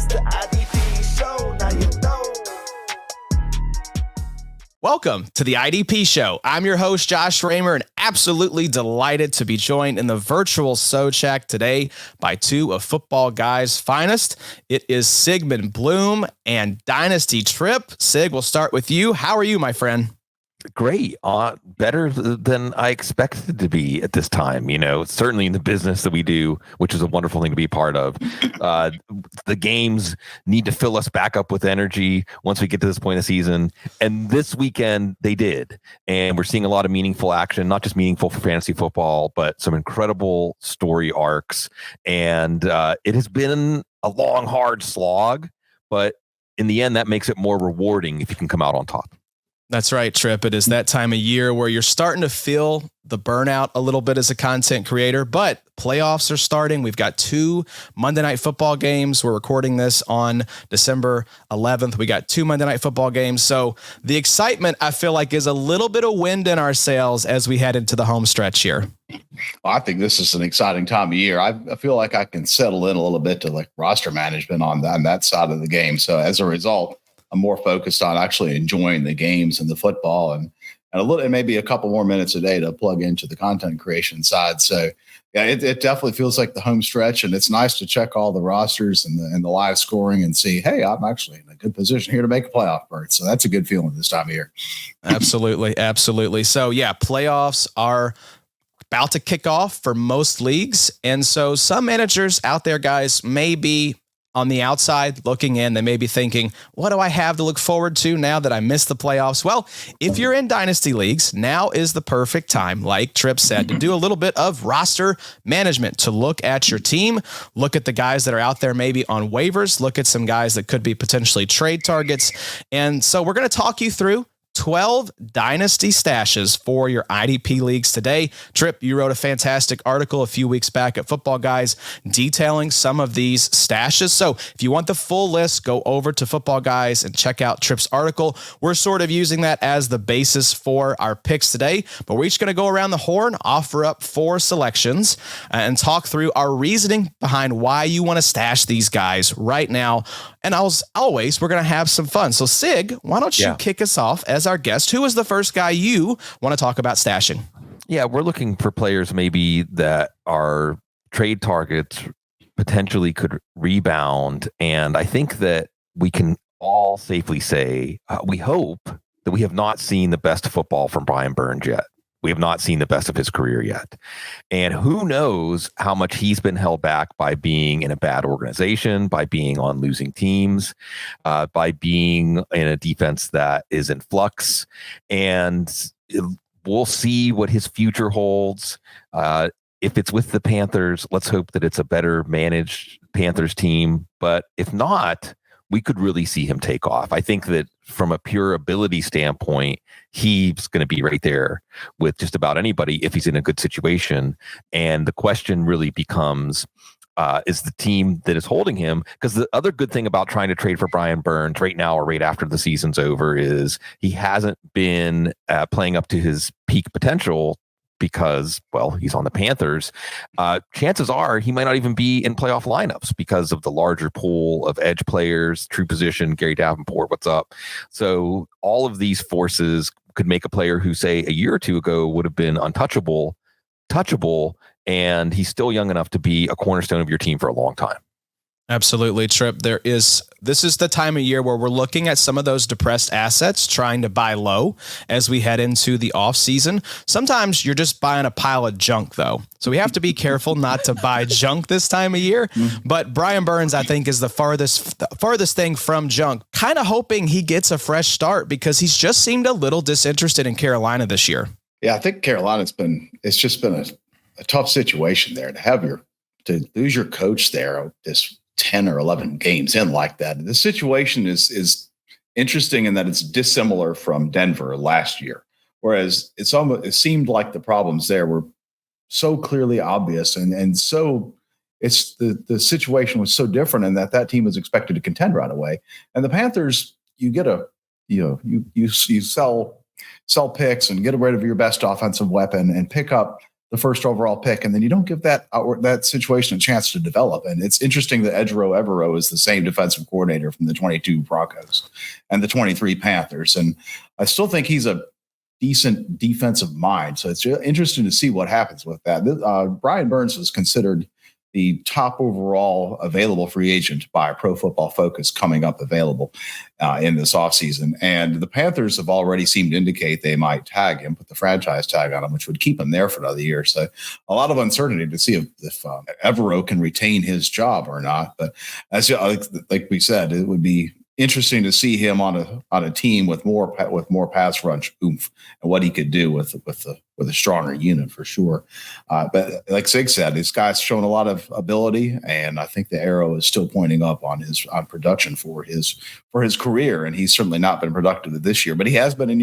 It's the IDP show, now you know. Welcome to the IDP show. I'm your host, Josh Raymer, and absolutely delighted to be joined in the virtual Sochak today by two of Footballguys' finest. It is Sigmund Bloom and Dynasty Tripp. Sig, we'll start with you. How are you, my friend? Great. Better than I expected to be at this time. You know, certainly in the business that we do, which is a wonderful thing to be part of. The games need to fill us back up with energy once we get to this point of the season. And this weekend they did. And we're seeing a lot of meaningful action, not just meaningful for fantasy football, but some incredible story arcs. And it has been a long, hard slog, but in the end, that makes it more rewarding if you can come out on top. That's right, Tripp. It is that time of year where you're starting to feel the burnout a little bit as a content creator, but playoffs are starting. We've got 2 Monday Night Football games. We're recording this on December 11th. We got 2 Monday Night Football games. So the excitement, I feel like, is a little bit of wind in our sails as we head into the home stretch here. Well, I think this is an exciting time of year. I feel like I can settle in a little bit to like roster management on that side of the game. So as a result, I'm more focused on actually enjoying the games and the football and maybe a couple more minutes a day to plug into the content creation side. So yeah, it definitely feels like the home stretch, and it's nice to check all the rosters and the live scoring and see, hey, I'm actually in a good position here to make a playoff berth. So that's a good feeling this time of year. Absolutely. Absolutely. So yeah, playoffs are about to kick off for most leagues. And so some managers out there, guys, may be on the outside looking in. They may be thinking, what do I have to look forward to now that I missed the playoffs? Well, if you're in dynasty leagues, now is the perfect time, like Tripp said, to do a little bit of roster management, to look at your team, look at the guys that are out there maybe on waivers, look at some guys that could be potentially trade targets. And so we're going to talk you through 12 dynasty stashes for your IDP leagues today. Tripp, you wrote a fantastic article a few weeks back at Footballguys detailing some of these stashes. So if you want the full list, go over to Footballguys and check out Tripp's article. We're sort of using that as the basis for our picks today, but we're each going to go around the horn, offer up 4 selections, and talk through our reasoning behind why you want to stash these guys right now. And as always, we're going to have some fun. So Sig, why don't you kick us off as our guest? Who is the first guy you want to talk about stashing? Yeah, we're looking for players maybe that are trade targets, potentially could rebound. And I think that we can all safely say we hope that we have not seen the best football from Brian Burns yet. We have not seen the best of his career yet. And who knows how much he's been held back by being in a bad organization, by being on losing teams, by being in a defense that is in flux. And we'll see what his future holds. If it's with the Panthers, let's hope that it's a better managed Panthers team. But if not, we could really see him take off. I think that from a pure ability standpoint, he's going to be right there with just about anybody if he's in a good situation. And the question really becomes, is the team that is holding him? Because the other good thing about trying to trade for Brian Burns right now or right after the season's over is he hasn't been playing up to his peak potential because, well, he's on the Panthers. Chances are he might not even be in playoff lineups because of the larger pool of edge players, true position, Gary Davenport, what's up? So all of these forces could make a player who, say, a year or two ago would have been untouchable, touchable, and he's still young enough to be a cornerstone of your team for a long time. Absolutely, Tripp. This is the time of year where we're looking at some of those depressed assets, trying to buy low as we head into the off season. Sometimes you're just buying a pile of junk, though. So we have to be careful not to buy junk this time of year. But Brian Burns, I think, is the farthest thing from junk. Kind of hoping he gets a fresh start because he's just seemed a little disinterested in Carolina this year. Yeah, I think it's just been a tough situation there to lose your coach there this 10 or 11 games in like that. The situation is interesting in that it's dissimilar from Denver last year, whereas it seemed like the problems there were so clearly obvious and so it's the situation was so different in that team was expected to contend right away. And the Panthers, you sell picks and get rid of your best offensive weapon and pick up the first overall pick, and then you don't give that situation a chance to develop. And it's interesting that Ejiro Evero is the same defensive coordinator from the 22 Broncos and the 23 Panthers. And I still think he's a decent defensive mind. So it's interesting to see what happens with that. Brian Burns was considered the top overall available free agent by Pro Football Focus coming up available in this offseason. And the Panthers have already seemed to indicate they might tag him, put the franchise tag on him, which would keep him there for another year. So a lot of uncertainty to see if Evero can retain his job or not. But as like we said, it would be interesting to see him on a team with more pass rush oomph and what he could do with a stronger unit for sure. But like Sig said, this guy's shown a lot of ability, and I think the arrow is still pointing up on production for his career. And he's certainly not been productive this year, but he has been in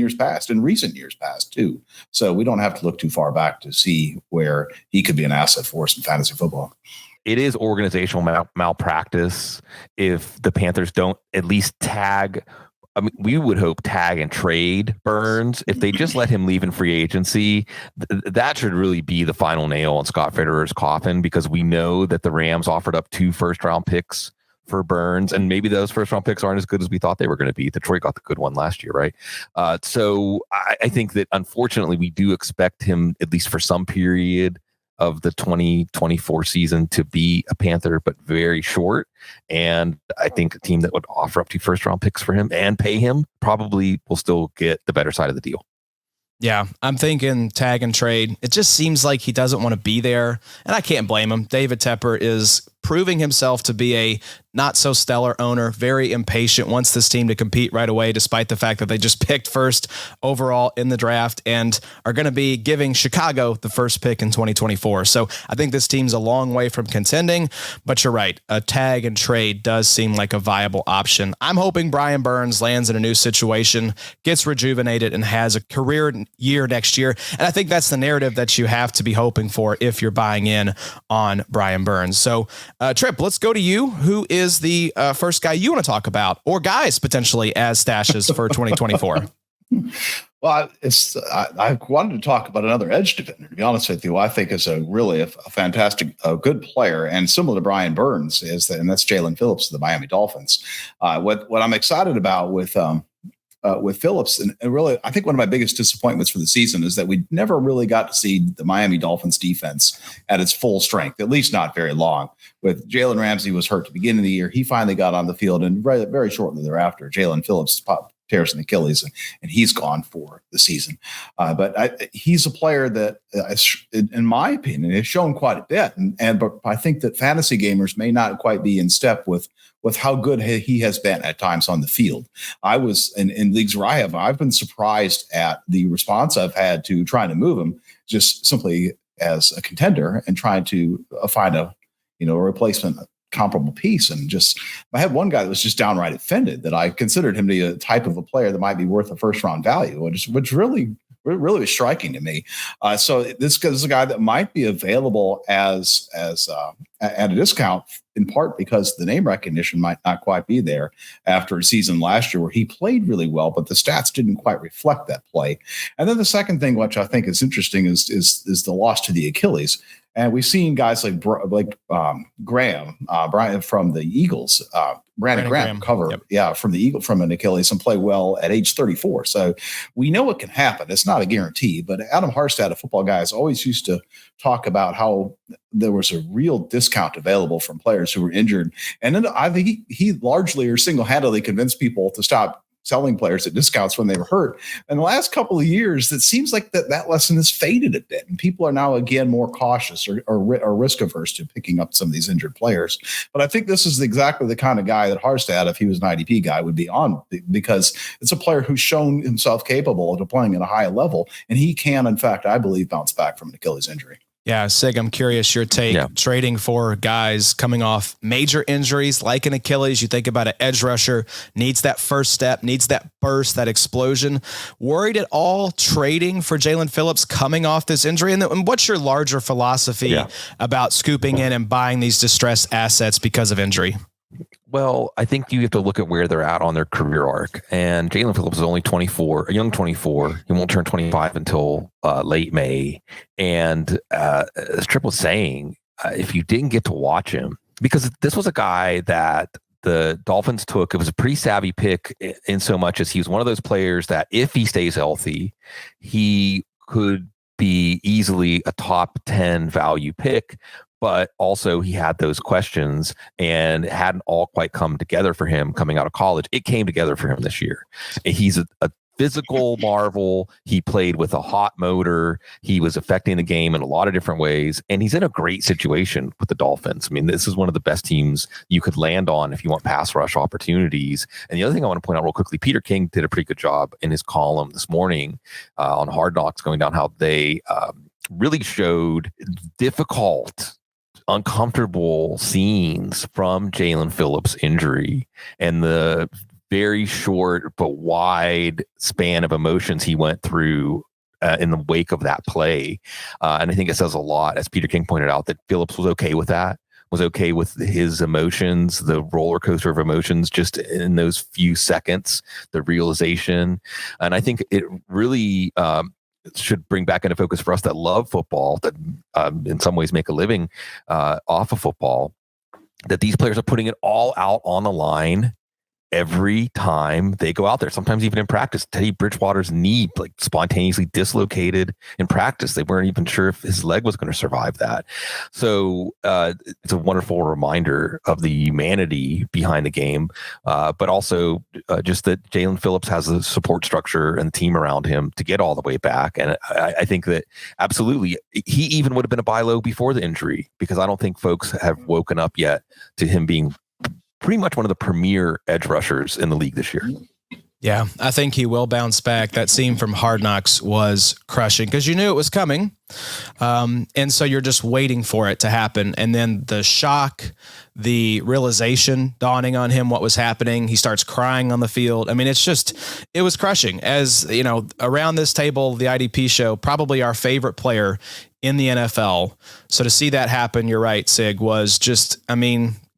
recent years past too. So we don't have to look too far back to see where he could be an asset for us in fantasy football. It is organizational malpractice if the Panthers don't at least tag. I mean, we would hope tag and trade Burns. If they just let him leave in free agency, that should really be the final nail in Scott Fitterer's coffin, because we know that the Rams offered up 2 first-round picks for Burns, and maybe those first-round picks aren't as good as we thought they were going to be. Detroit got the good one last year, right? So I think that, unfortunately, we do expect him, at least for some period of the 2024 season, to be a Panther, but very short. And I think a team that would offer up 2 first-round picks for him and pay him probably will still get the better side of the deal. Yeah, I'm thinking tag and trade. It just seems like he doesn't want to be there, and I can't blame him. David Tepper is proving himself to be a not so stellar owner, very impatient, wants this team to compete right away, despite the fact that they just picked first overall in the draft and are going to be giving Chicago the first pick in 2024. So I think this team's a long way from contending, but you're right. A tag and trade does seem like a viable option. I'm hoping Brian Burns lands in a new situation, gets rejuvenated, and has a career year next year. And I think that's the narrative that you have to be hoping for if you're buying in on Brian Burns. So Tripp, let's go to you. Who is the first guy you want to talk about, or guys potentially as stashes for 2024? Well, I wanted to talk about another edge defender, to be honest with you. I think is a fantastic, good player, and similar to Brian Burns and that's Jaylen Phillips of the Miami Dolphins. What I'm excited about with Phillips, and really, I think one of my biggest disappointments for the season is that we never really got to see the Miami Dolphins defense at its full strength, at least not very long. With Jalen Ramsey was hurt at the beginning of the year, he finally got on the field, and very, very shortly thereafter, Jaylen Phillips tears an Achilles, and he's gone for the season. But he's a player that, in my opinion, has shown quite a bit, but I think that fantasy gamers may not quite be in step with how good he has been at times on the field. I was in leagues where I've been surprised at the response I've had to trying to move him just simply as a contender and trying to find a replacement comparable piece. And just, I had one guy that was just downright offended that I considered him to be a type of a player that might be worth a first round value, which really was striking to me. So this is a guy that might be available as at a discount, in part because the name recognition might not quite be there after a season last year where he played really well, but the stats didn't quite reflect that play. And then the second thing, which I think is interesting, is the loss to the Achilles. And we've seen guys like Graham, Brian from the Eagles, Brandon Graham cover, from an Achilles and play well at age 34. So we know it can happen. It's not a guarantee, but Adam Harstad of Footballguys always used to talk about how there was a real discount available from players who were injured. And then I think he largely or single-handedly convinced people to stop selling players at discounts when they were hurt. In the last couple of years, it seems like that lesson has faded a bit, and people are now again more cautious or risk averse to picking up some of these injured players. But I think this is exactly the kind of guy that Harstad, if he was an IDP guy, would be on, because it's a player who's shown himself capable of playing at a high level, and he can, in fact, I believe, bounce back from an Achilles injury. Yeah, Sig, I'm curious your take. Yeah. Trading for guys coming off major injuries like an Achilles. You think about an edge rusher, needs that first step, needs that burst, that explosion. Worried at all trading for Jaylen Phillips coming off this injury? And what's your larger philosophy about scooping in and buying these distressed assets because of injury? Well, I think you have to look at where they're at on their career arc. And Jaylen Phillips is only 24, a young 24. He won't turn 25 until late May. And as Tripp was saying, if you didn't get to watch him, because this was a guy that the Dolphins took, it was a pretty savvy pick in so much as he was one of those players that if he stays healthy, he could be easily a top 10 value pick. But also he had those questions and it hadn't all quite come together for him coming out of college. It came together for him this year. He's a physical marvel. He played with a hot motor. He was affecting the game in a lot of different ways. And he's in a great situation with the Dolphins. I mean, this is one of the best teams you could land on if you want pass rush opportunities. And the other thing I want to point out real quickly, Peter King did a pretty good job in his column this morning on Hard Knocks, going down how they really showed difficult, uncomfortable scenes from Jaylen Phillips' injury and the very short but wide span of emotions he went through in the wake of that play. And I think it says a lot, as Peter King pointed out, that Phillips was okay with that, was okay with his emotions, the roller coaster of emotions just in those few seconds, the realization. And I think it really should bring back into focus for us that love football, that in some ways make a living off of football, that these players are putting it all out on the line every time they go out there, sometimes even in practice. Teddy Bridgewater's knee like spontaneously dislocated in practice. They weren't even sure if his leg was going to survive that. So it's a wonderful reminder of the humanity behind the game, but also just that Jaylen Phillips has a support structure and team around him to get all the way back. And I think that absolutely he even would have been a buy low before the injury, because I don't think folks have woken up yet to him being pretty much one of the premier edge rushers in the league this year. Yeah, I think he will bounce back. That scene from Hard Knocks was crushing because you knew it was coming. And so you're just waiting for it to happen. And then the shock, the realization dawning on him what was happening. He starts crying on the field. I mean, it was crushing. As you know, around this table, the IDP show, probably our favorite player in the NFL. So to see that happen, you're right, Sig, was just,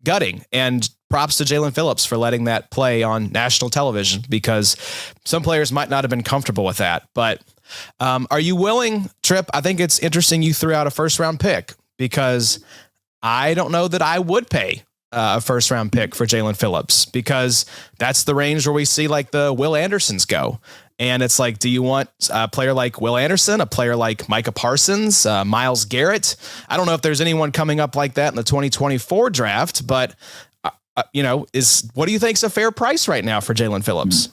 gutting. And props to Jaylen Phillips for letting that play on national television, because some players might not have been comfortable with that. But are you willing, Tripp? I think it's interesting you threw out a first-round pick, because I don't know that I would pay a first-round pick for Jaylen Phillips, because that's the range where we see like the Will Andersons go. And it's like, do you want a player like Will Anderson, a player like Micah Parsons, Myles Garrett? I don't know if there's anyone coming up like that in the 2024 draft, but what do you think is a fair price right now for Jaylen Phillips?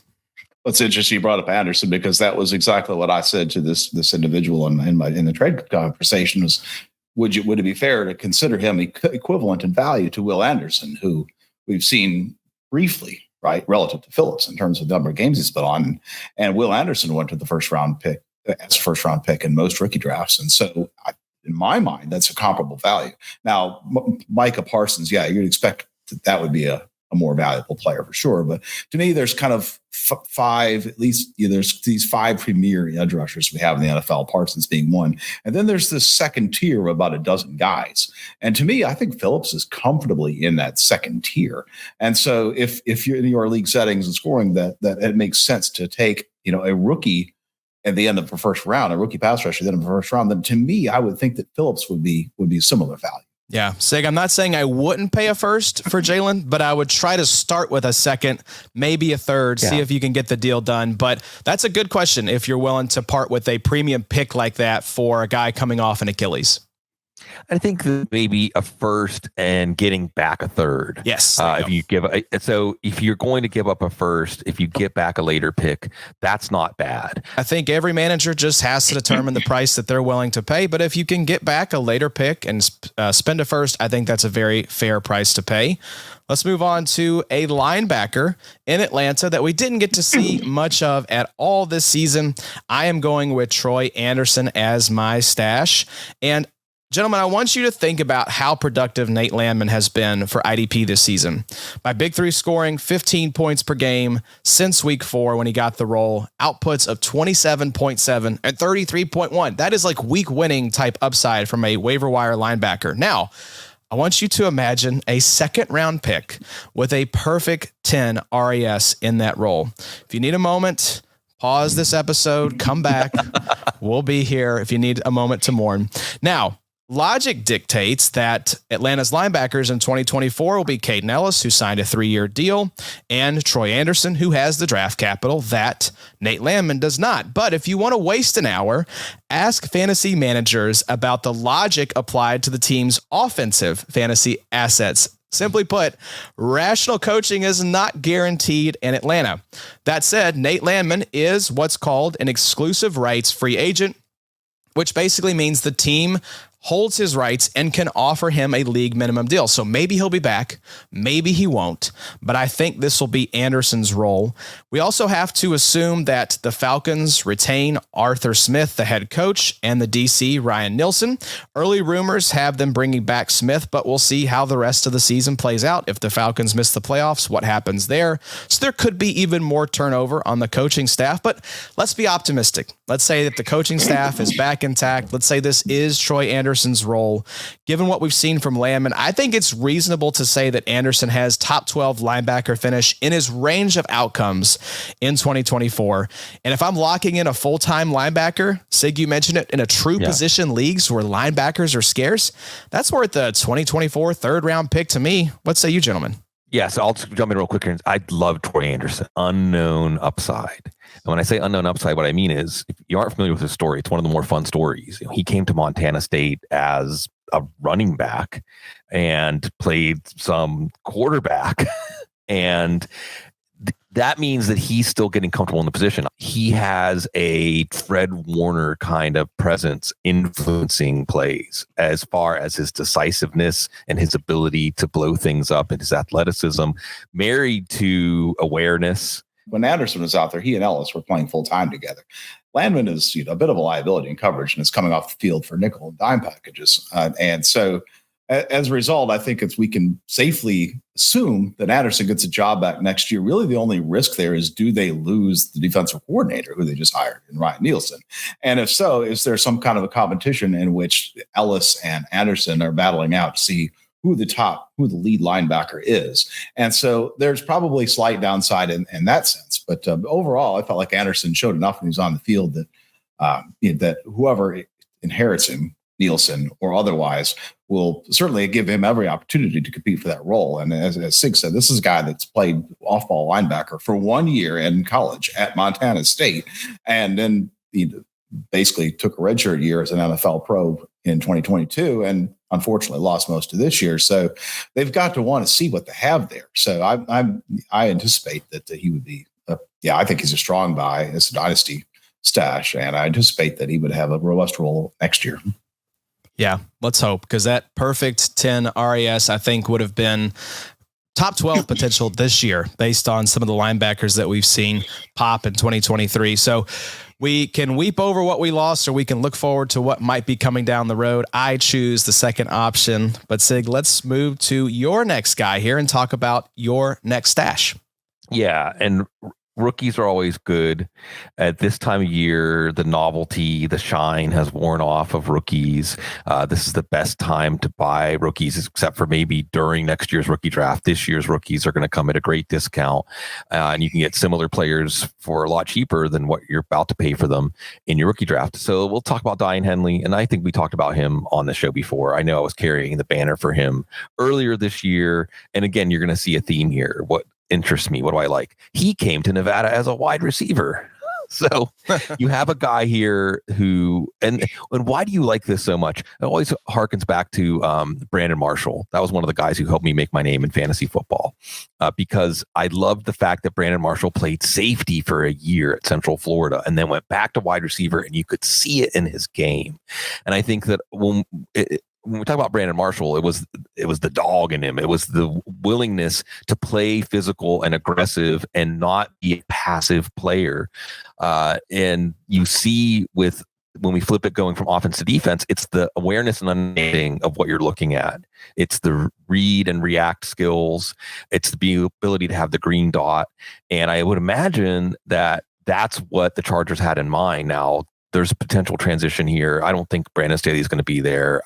It's interesting you brought up Anderson, because that was exactly what I said to this individual in the trade conversation was, would it be fair to consider him equivalent in value to Will Anderson, who we've seen briefly, right, relative to Phillips in terms of the number of games he's been on. And Will Anderson went to the first round pick in most rookie drafts. And so in my mind, that's a comparable value. Now, Micah Parsons, yeah, you'd expect that would be a more valuable player for sure. But to me, there's kind of five, at least there's these five premier edge rushers we have in the NFL, Parsons being one. And then there's this second tier of about a dozen guys. And to me, I think Phillips is comfortably in that second tier. And so if you're in your league settings and scoring, that it makes sense to take, a rookie at the end of the first round, a rookie pass rusher at the end of the first round, then to me, I would think that Phillips would be similar value. Yeah, Sig, I'm not saying I wouldn't pay a first for Jaylen, but I would try to start with a second, maybe a third, see if you can get the deal done. But that's a good question if you're willing to part with a premium pick like that for a guy coming off an Achilles. I think that maybe a first and getting back a third. Yes. If you're going to give up a first, if you get back a later pick, that's not bad. I think every manager just has to determine the price that they're willing to pay. But if you can get back a later pick and spend a first, I think that's a very fair price to pay. Let's move on to a linebacker in Atlanta that we didn't get to see much of at all this season. I am going with Troy Anderson as my stash. And gentlemen, I want you to think about how productive Nate Landman has been for IDP this season. By Big Three scoring 15 points per game since week 4 when he got the role, outputs of 27.7 and 33.1. That is like week winning type upside from a waiver wire linebacker. Now, I want you to imagine a second-round pick with a perfect 10 RAS in that role. If you need a moment, pause this episode, come back. We'll be here if you need a moment to mourn. Now, logic dictates that Atlanta's linebackers in 2024 will be Caden Ellis, who signed a 3-year deal, and Troy Anderson, who has the draft capital that Nate Landman does not. But if you want to waste an hour, ask fantasy managers about the logic applied to the team's offensive fantasy assets. Simply put, rational coaching is not guaranteed in Atlanta. That said, Nate Landman is what's called an exclusive rights free agent, which basically means the team holds his rights and can offer him a league minimum deal. So maybe he'll be back, maybe he won't, but I think this will be Anderson's role. We also have to assume that the Falcons retain Arthur Smith, the head coach, and the DC, Ryan Nielsen. Early rumors have them bringing back Smith, but we'll see how the rest of the season plays out. If the Falcons miss the playoffs, what happens there? So there could be even more turnover on the coaching staff, but let's be optimistic. Let's say that the coaching staff is back intact. Let's say this is Troy Anderson's role. Given what we've seen from Landman, I think it's reasonable to say that Anderson has top 12 linebacker finish in his range of outcomes in 2024. And if I'm locking in a full-time linebacker, Sig, you mentioned it, in a true position leagues where linebackers are scarce, that's worth a 2024 third-round pick to me. What say you, gentlemen? Yeah, so I'll just jump in real quick. I love Troy Anderson, unknown upside. And when I say unknown upside, what I mean is, if you aren't familiar with his story, it's one of the more fun stories. You know, he came to Montana State as a running back and played some quarterback. And that means that he's still getting comfortable in the position. He has a Fred Warner kind of presence influencing plays as far as his decisiveness and his ability to blow things up and his athleticism, married to awareness. When Anderson was out there, he and Ellis were playing full time together. Landman is a bit of a liability in coverage and is coming off the field for nickel and dime packages. And so as a result, I think we can safely assume that Anderson gets a job back next year. Really, the only risk there is, do they lose the defensive coordinator who they just hired in Ryan Nielsen? And if so, is there some kind of a competition in which Ellis and Anderson are battling out to see who the lead linebacker is? And so there's probably slight downside in that sense. But overall, I felt like Anderson showed enough when he was on the field that whoever inherits him, Nielsen or otherwise, will certainly give him every opportunity to compete for that role. And as Sig said, this is a guy that's played off-ball linebacker for 1 year in college at Montana State, and then he basically took a redshirt year as an NFL pro in 2022, and unfortunately lost most of this year. So they've got to want to see what they have there. So I anticipate that he would be, I think he's a strong buy. It's a dynasty stash, and I anticipate that he would have a robust role next year. Yeah, let's hope, because that perfect 10 RAS, I think, would have been top 12 potential this year based on some of the linebackers that we've seen pop in 2023. So we can weep over what we lost, or we can look forward to what might be coming down the road. I choose the second option. But Sig, let's move to your next guy here and talk about your next stash. Yeah, and rookies are always good. At this time of year, the novelty, the shine has worn off of rookies. This is the best time to buy rookies, except for maybe during next year's rookie draft. This year's rookies are going to come at a great discount, and you can get similar players for a lot cheaper than what you're about to pay for them in your rookie draft. So we'll talk about Dyan Henley, and I think we talked about him on the show before. I know I was carrying the banner for him earlier this year, and again, you're going to see a theme here. What interests me? What do I like? He came to Nevada as a wide receiver. So you have a guy here who, and why do you like this so much? It always harkens back to Brandon Marshall. That was one of the guys who helped me make my name in fantasy football, because I loved the fact that Brandon Marshall played safety for a year at Central Florida and then went back to wide receiver, and you could see it in his game. And I think that when we talk about Brandon Marshall, it was the dog in him. It was the willingness to play physical and aggressive and not be a passive player. And you see when we flip it going from offense to defense, it's the awareness and understanding of what you're looking at. It's the read and react skills. It's the ability to have the green dot. And I would imagine that that's what the Chargers had in mind. Now, there's a potential transition here. I don't think Brandon Staley is going to be there.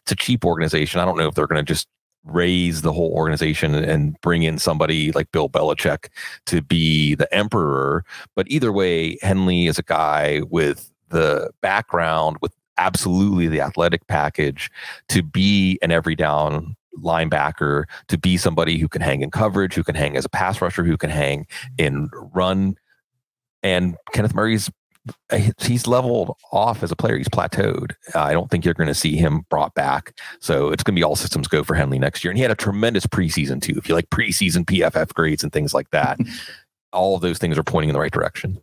It's a cheap organization. I don't know if they're going to just raise the whole organization and bring in somebody like Bill Belichick to be the emperor. But either way, Henley is a guy with the background, with absolutely the athletic package to be an every down linebacker, to be somebody who can hang in coverage, who can hang as a pass rusher, who can hang in run. And Kenneth Murray's he's leveled off as a player. He's plateaued. I don't think you're going to see him brought back. So it's going to be all systems go for Henley next year. And he had a tremendous preseason too. If you like preseason PFF grades and things like that, all of those things are pointing in the right direction.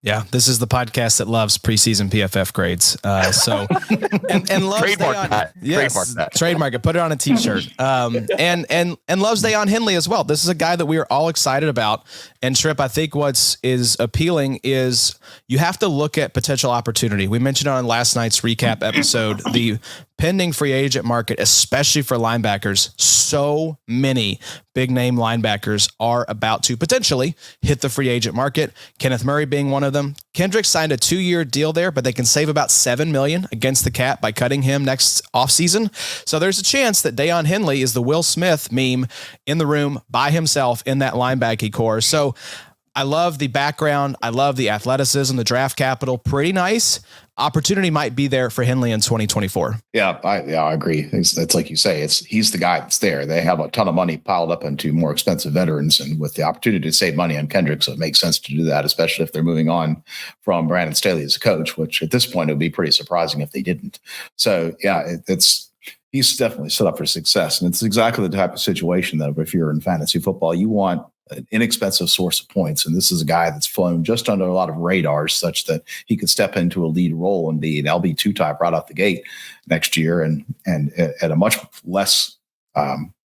Yeah, this is the podcast that loves preseason PFF grades. And loves trademark that. Yes, trademark that. Trademark it. Put it on a t-shirt. And loves Deion Henley as well. This is a guy that we are all excited about. And Tripp, I think what's is appealing is you have to look at potential opportunity. We mentioned on last night's recap episode the pending free agent market, especially for linebackers. So many big name linebackers are about to potentially hit the free agent market. Kenneth Murray being one of them. Kendrick signed a 2-year deal there, but they can save about $7 million against the cap by cutting him next offseason. So there's a chance that Deion Henley is the Will Smith meme in the room by himself in that linebacking core. So I love the background. I love the athleticism, the draft capital. Pretty nice. Opportunity might be there for Henley in 2024. Yeah, I agree. It's like you say, he's the guy that's there. They have a ton of money piled up into more expensive veterans, and with the opportunity to save money on Kendrick, so it makes sense to do that, especially if they're moving on from Brandon Staley as a coach, which at this point it would be pretty surprising if they didn't. So yeah, he's definitely set up for success, and it's exactly the type of situation that if you're in fantasy football, you want an inexpensive source of points. And this is a guy that's flown just under a lot of radars such that he could step into a lead role and be an LB2 type right out the gate next year and at a much less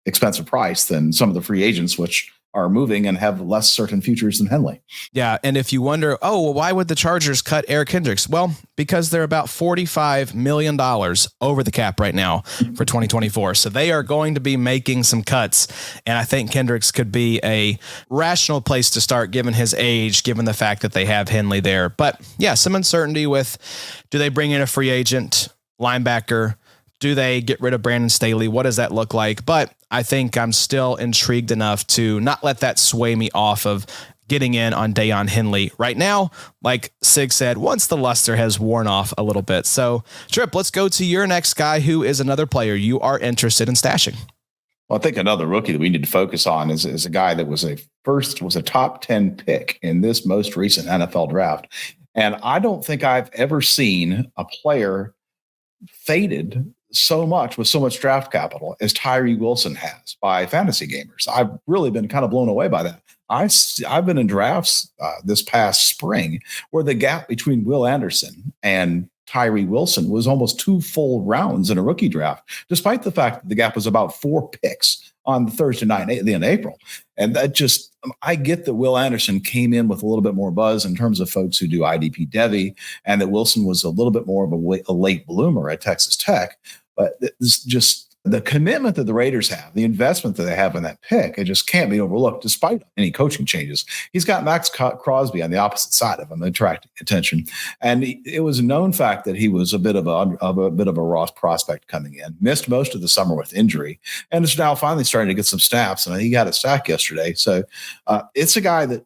expensive price than some of the free agents, which are moving and have less certain futures than Henley. Yeah. And if you wonder, why would the Chargers cut Eric Kendricks? Well, because they're about $45 million over the cap right now for 2024. So they are going to be making some cuts. And I think Kendricks could be a rational place to start given his age, given the fact that they have Henley there. But yeah, some uncertainty with, do they bring in a free agent linebacker? Do they get rid of Brandon Staley? What does that look like? But I think I'm still intrigued enough to not let that sway me off of getting in on Deion Henley right now. Like Sig said, once the luster has worn off a little bit. So Tripp, let's go to your next guy, who is another player you are interested in stashing. Well, I think another rookie that we need to focus on is a guy that was a top 10 pick in this most recent NFL draft. And I don't think I've ever seen a player faded so much with so much draft capital as Tyree Wilson has by fantasy gamers. I've really been kind of blown away by that. I've been in drafts this past spring where the gap between Will Anderson and Tyree Wilson was almost 2 full rounds in a rookie draft, despite the fact that the gap was about 4 picks on the Thursday night at the end of April. And that just, I get that Will Anderson came in with a little bit more buzz in terms of folks who do IDP Devy, and that Wilson was a little bit more of a late bloomer at Texas Tech. But it's just the commitment that the Raiders have, the investment that they have in that pick, it just can't be overlooked despite any coaching changes. He's got Max Crosby on the opposite side of him, attracting attention. And it was a known fact that he was a bit of a raw prospect coming in, missed most of the summer with injury, and is now finally starting to get some snaps. And he got a sack yesterday. So it's a guy that,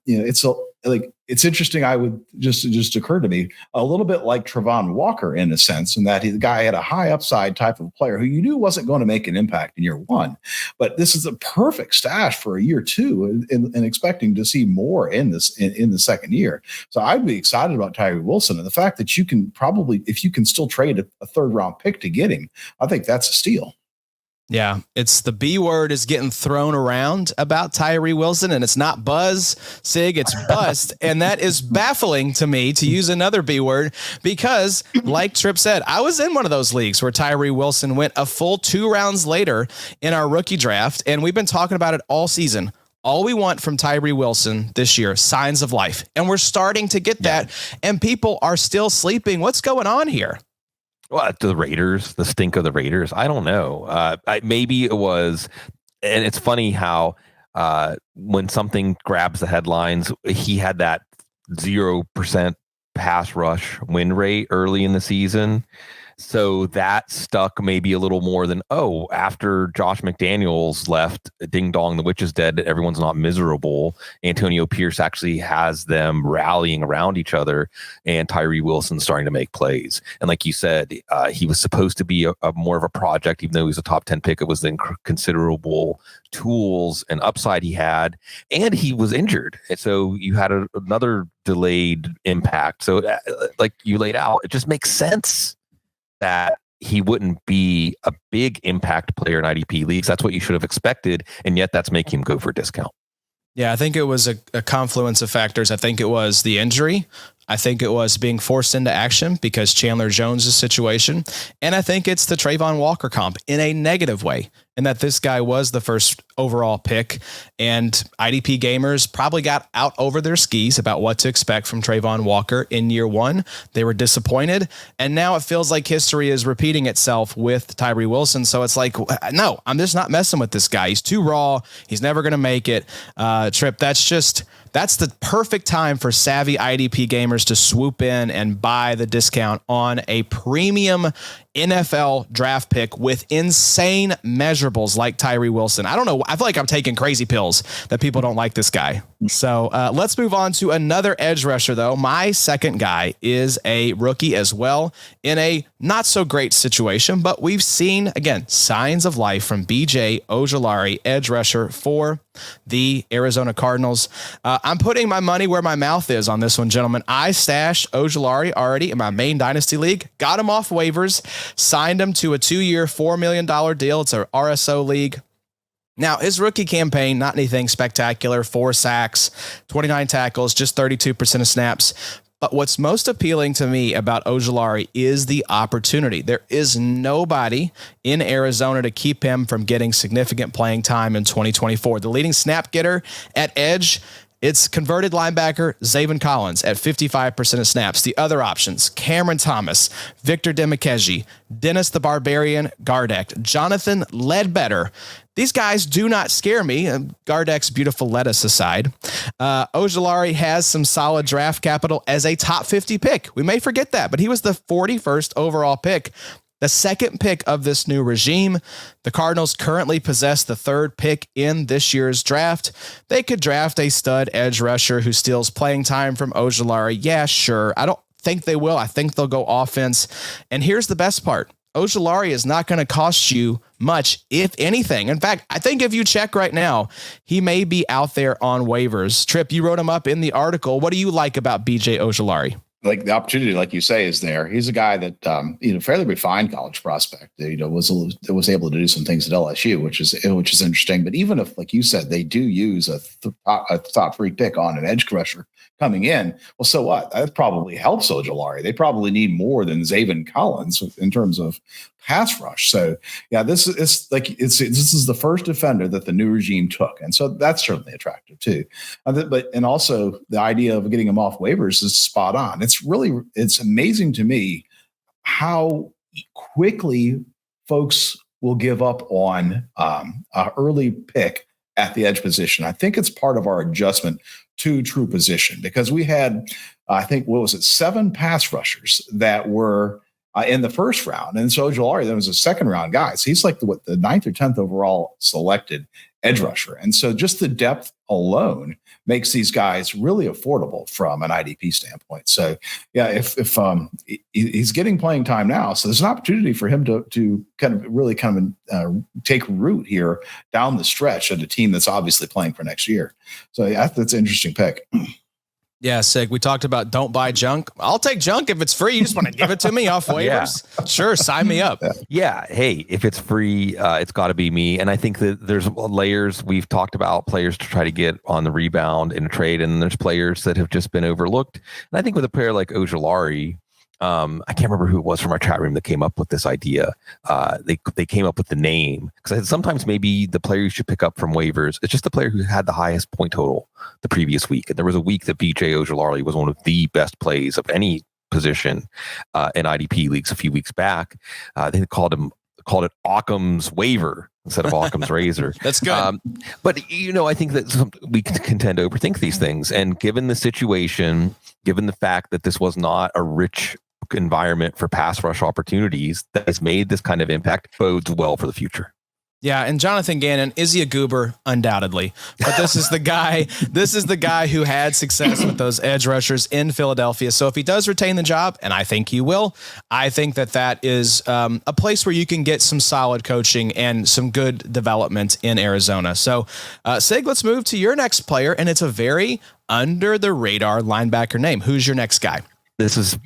it's interesting. I would just occurred to me a little bit like Travon Walker in a sense, in that the guy had a high upside type of player who you knew wasn't going to make an impact in year one, but this is a perfect stash for a year 2 and expecting to see more in the second year. So I'd be excited about Tyree Wilson, and the fact that you can probably, if you can still trade a 3rd round pick to get him, I think that's a steal. Yeah, it's the B word is getting thrown around about Tyree Wilson, and it's not buzz, Sig, it's bust. And that is baffling to me, to use another B word, because like Tripp said, I was in one of those leagues where Tyree Wilson went a full 2 rounds later in our rookie draft. And we've been talking about it all season. All we want from Tyree Wilson this year, signs of life. And we're starting to get that. And people are still sleeping. What's going on here? Well, the Raiders, the stink of the Raiders. I don't know. Maybe it was, and it's funny how when something grabs the headlines, he had that 0% pass rush win rate early in the season. So that stuck maybe a little more than, after Josh McDaniels left, ding dong, the witch is dead, everyone's not miserable. Antonio Pierce actually has them rallying around each other, and Tyree Wilson starting to make plays. And like you said, he was supposed to be a more of a project, even though he was a top 10 pick. It was the considerable tools and upside he had, and he was injured. And so you had another delayed impact. So like you laid out, it just makes sense that he wouldn't be a big impact player in IDP leagues. That's what you should have expected, and yet that's making him go for a discount. Yeah, I think it was a confluence of factors. I think it was the injury. I think it was being forced into action because Chandler Jones' situation. And I think it's the Trayvon Walker comp in a negative way, in that this guy was the first overall pick, and IDP gamers probably got out over their skis about what to expect from Trayvon Walker in year one. They were disappointed, and now it feels like history is repeating itself with Tyree Wilson. So it's like, no, I'm just not messing with this guy. He's too raw. He's never going to make it. Tripp, that's the perfect time for savvy IDP gamers to swoop in and buy the discount on a premium NFL draft pick with insane measurables like Tyree Wilson. I don't know. I feel like I'm taking crazy pills that people don't like this guy. So let's move on to another edge rusher, though. My second guy is a rookie as well in a not so great situation, but we've seen, again, signs of life from BJ Ojulari, edge rusher for the Arizona Cardinals. I'm putting my money where my mouth is on this one, gentlemen. I stashed Ojulari already in my main Dynasty league, got him off waivers, signed him to a 2-year, $4 million deal. It's an RSO league. Now, his rookie campaign, not anything spectacular, 4 sacks, 29 tackles, just 32% of snaps. But what's most appealing to me about Ojulari is the opportunity. There is nobody in Arizona to keep him from getting significant playing time in 2024. The leading snap getter at edge, it's converted linebacker Zayvon Collins at 55% of snaps. The other options, Cameron Thomas, Victor Demikeji, Dennis the Barbarian Gardeck, Jonathan Ledbetter. These guys do not scare me. Gardeck's beautiful lettuce aside. Ojulari has some solid draft capital as a top 50 pick. We may forget that, but he was the 41st overall pick, the second pick of this new regime. The Cardinals currently possess the 3rd pick in this year's draft. They could draft a stud edge rusher who steals playing time from Ojulari. Yeah, sure. I don't think they will. I think they'll go offense. And here's the best part. Ojulari is not going to cost you much, if anything. In fact, I think if you check right now, he may be out there on waivers. Tripp, you wrote him up in the article. What do you like about BJ Ojulari? Like the opportunity, like you say, is there. He's a guy that, fairly refined college prospect, was able to do some things at LSU, which is interesting. But even if, like you said, they do use a top 3 pick on an edge rusher coming in, well, so what? That probably helps Ojulari. They probably need more than Zayvon Collins in terms of pass rush. So yeah, this is the first defender that the new regime took, and so that's certainly attractive too. And also the idea of getting him off waivers is spot on. It's amazing to me how quickly folks will give up on an early pick at the edge position. I think it's part of our adjustment to true position, because we had, I think, 7 pass rushers that were in the first round. And so Ojulari, that was a second round guy. So he's like the 9th or 10th overall selected edge rusher. And so just the depth alone makes these guys really affordable from an IDP standpoint. So yeah, if he's getting playing time now, so there's an opportunity for him to kind of take root here down the stretch at a team that's obviously playing for next year. So yeah, that's an interesting pick. Yeah, Sig, we talked about don't buy junk. I'll take junk if it's free. You just want to give it to me off waivers? Yeah. Sure, sign me up. Yeah, hey, if it's free, it's got to be me. And I think that there's layers. We've talked about players to try to get on the rebound in a trade, and there's players that have just been overlooked. And I think with a player like Ojulari, I can't remember who it was from our chat room that came up with this idea. They came up with the name, because sometimes maybe the player you should pick up from waivers, it's just the player who had the highest point total the previous week. And there was a week that BJ Ojulari was one of the best plays of any position in IDP leagues a few weeks back. They called him called it Occam's waiver instead of Occam's razor. That's good. But I think that we can tend to overthink these things. And given the situation, given the fact that this was not a rich environment for pass rush opportunities that has made this kind of impact, bodes well for the future. Yeah, and Jonathan Gannon, is he a goober? Undoubtedly. But this is the guy who had success with those edge rushers in Philadelphia. So if he does retain the job, and I think he will, I think that is a place where you can get some solid coaching and some good development in Arizona. So Sig, let's move to your next player, and it's a very under the radar linebacker name. Who's your next guy? This is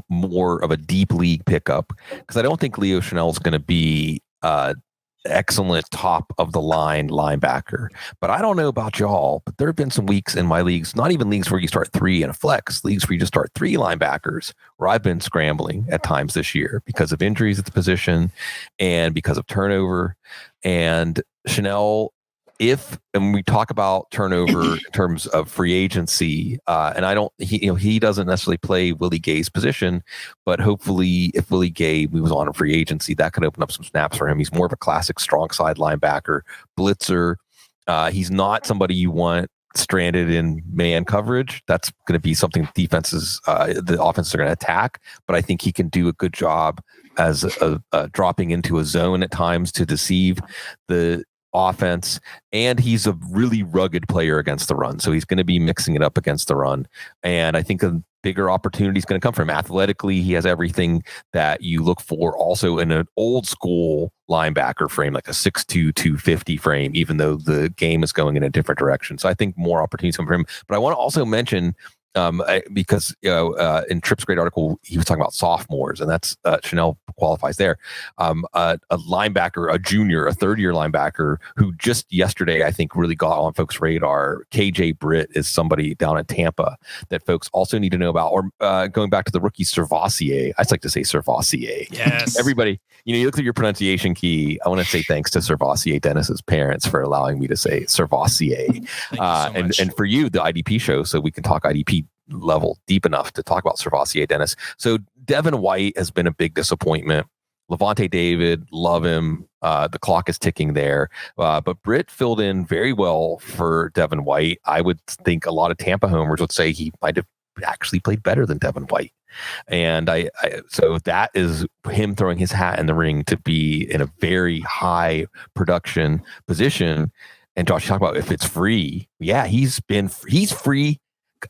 more of a deep league pickup because I don't think Leo Chenal is going to be excellent top of the line linebacker. But I don't know about y'all, but there have been some weeks in my leagues, not even leagues where you start 3 in a flex, leagues where you just start 3 linebackers, where I've been scrambling at times this year because of injuries at the position and because of turnover. And Chenal, and we talk about turnover in terms of free agency, and he doesn't necessarily play Willie Gay's position, but hopefully if Willie Gay moves on in free agency, that could open up some snaps for him. He's more of a classic strong side linebacker, blitzer. He's not somebody you want stranded in man coverage. That's going to be something the offenses are going to attack, but I think he can do a good job as dropping into a zone at times to deceive the offense, and he's a really rugged player against the run, so he's going to be mixing it up against the run, and I think a bigger opportunity is going to come from him. Athletically, he has everything that you look for also in an old school linebacker frame, like a 6'2", 250 frame, even though the game is going in a different direction. So I think more opportunities come from him. But I want to also mention because in Tripp's great article, he was talking about sophomores, and that's Chenal qualifies there. A linebacker, a junior, a third-year linebacker who just yesterday I think really got on folks' radar. KJ Britt is somebody down in Tampa that folks also need to know about. Or going back to the rookie Servassier, I just like to say Servassier. Yes, everybody. You look at your pronunciation key. I want to say thanks to Servassier Dennis's parents for allowing me to say Servassier, and for you, the IDP show, so we can talk IDP level deep enough to talk about Servassier Dennis. So Devin White has been a big disappointment. Levante David, love him. The clock is ticking there. But Britt filled in very well for Devin White. I would think a lot of Tampa homers would say he might have actually played better than Devin White. And so that is him throwing his hat in the ring to be in a very high production position. And Josh, talk about if it's free. Yeah, he's free.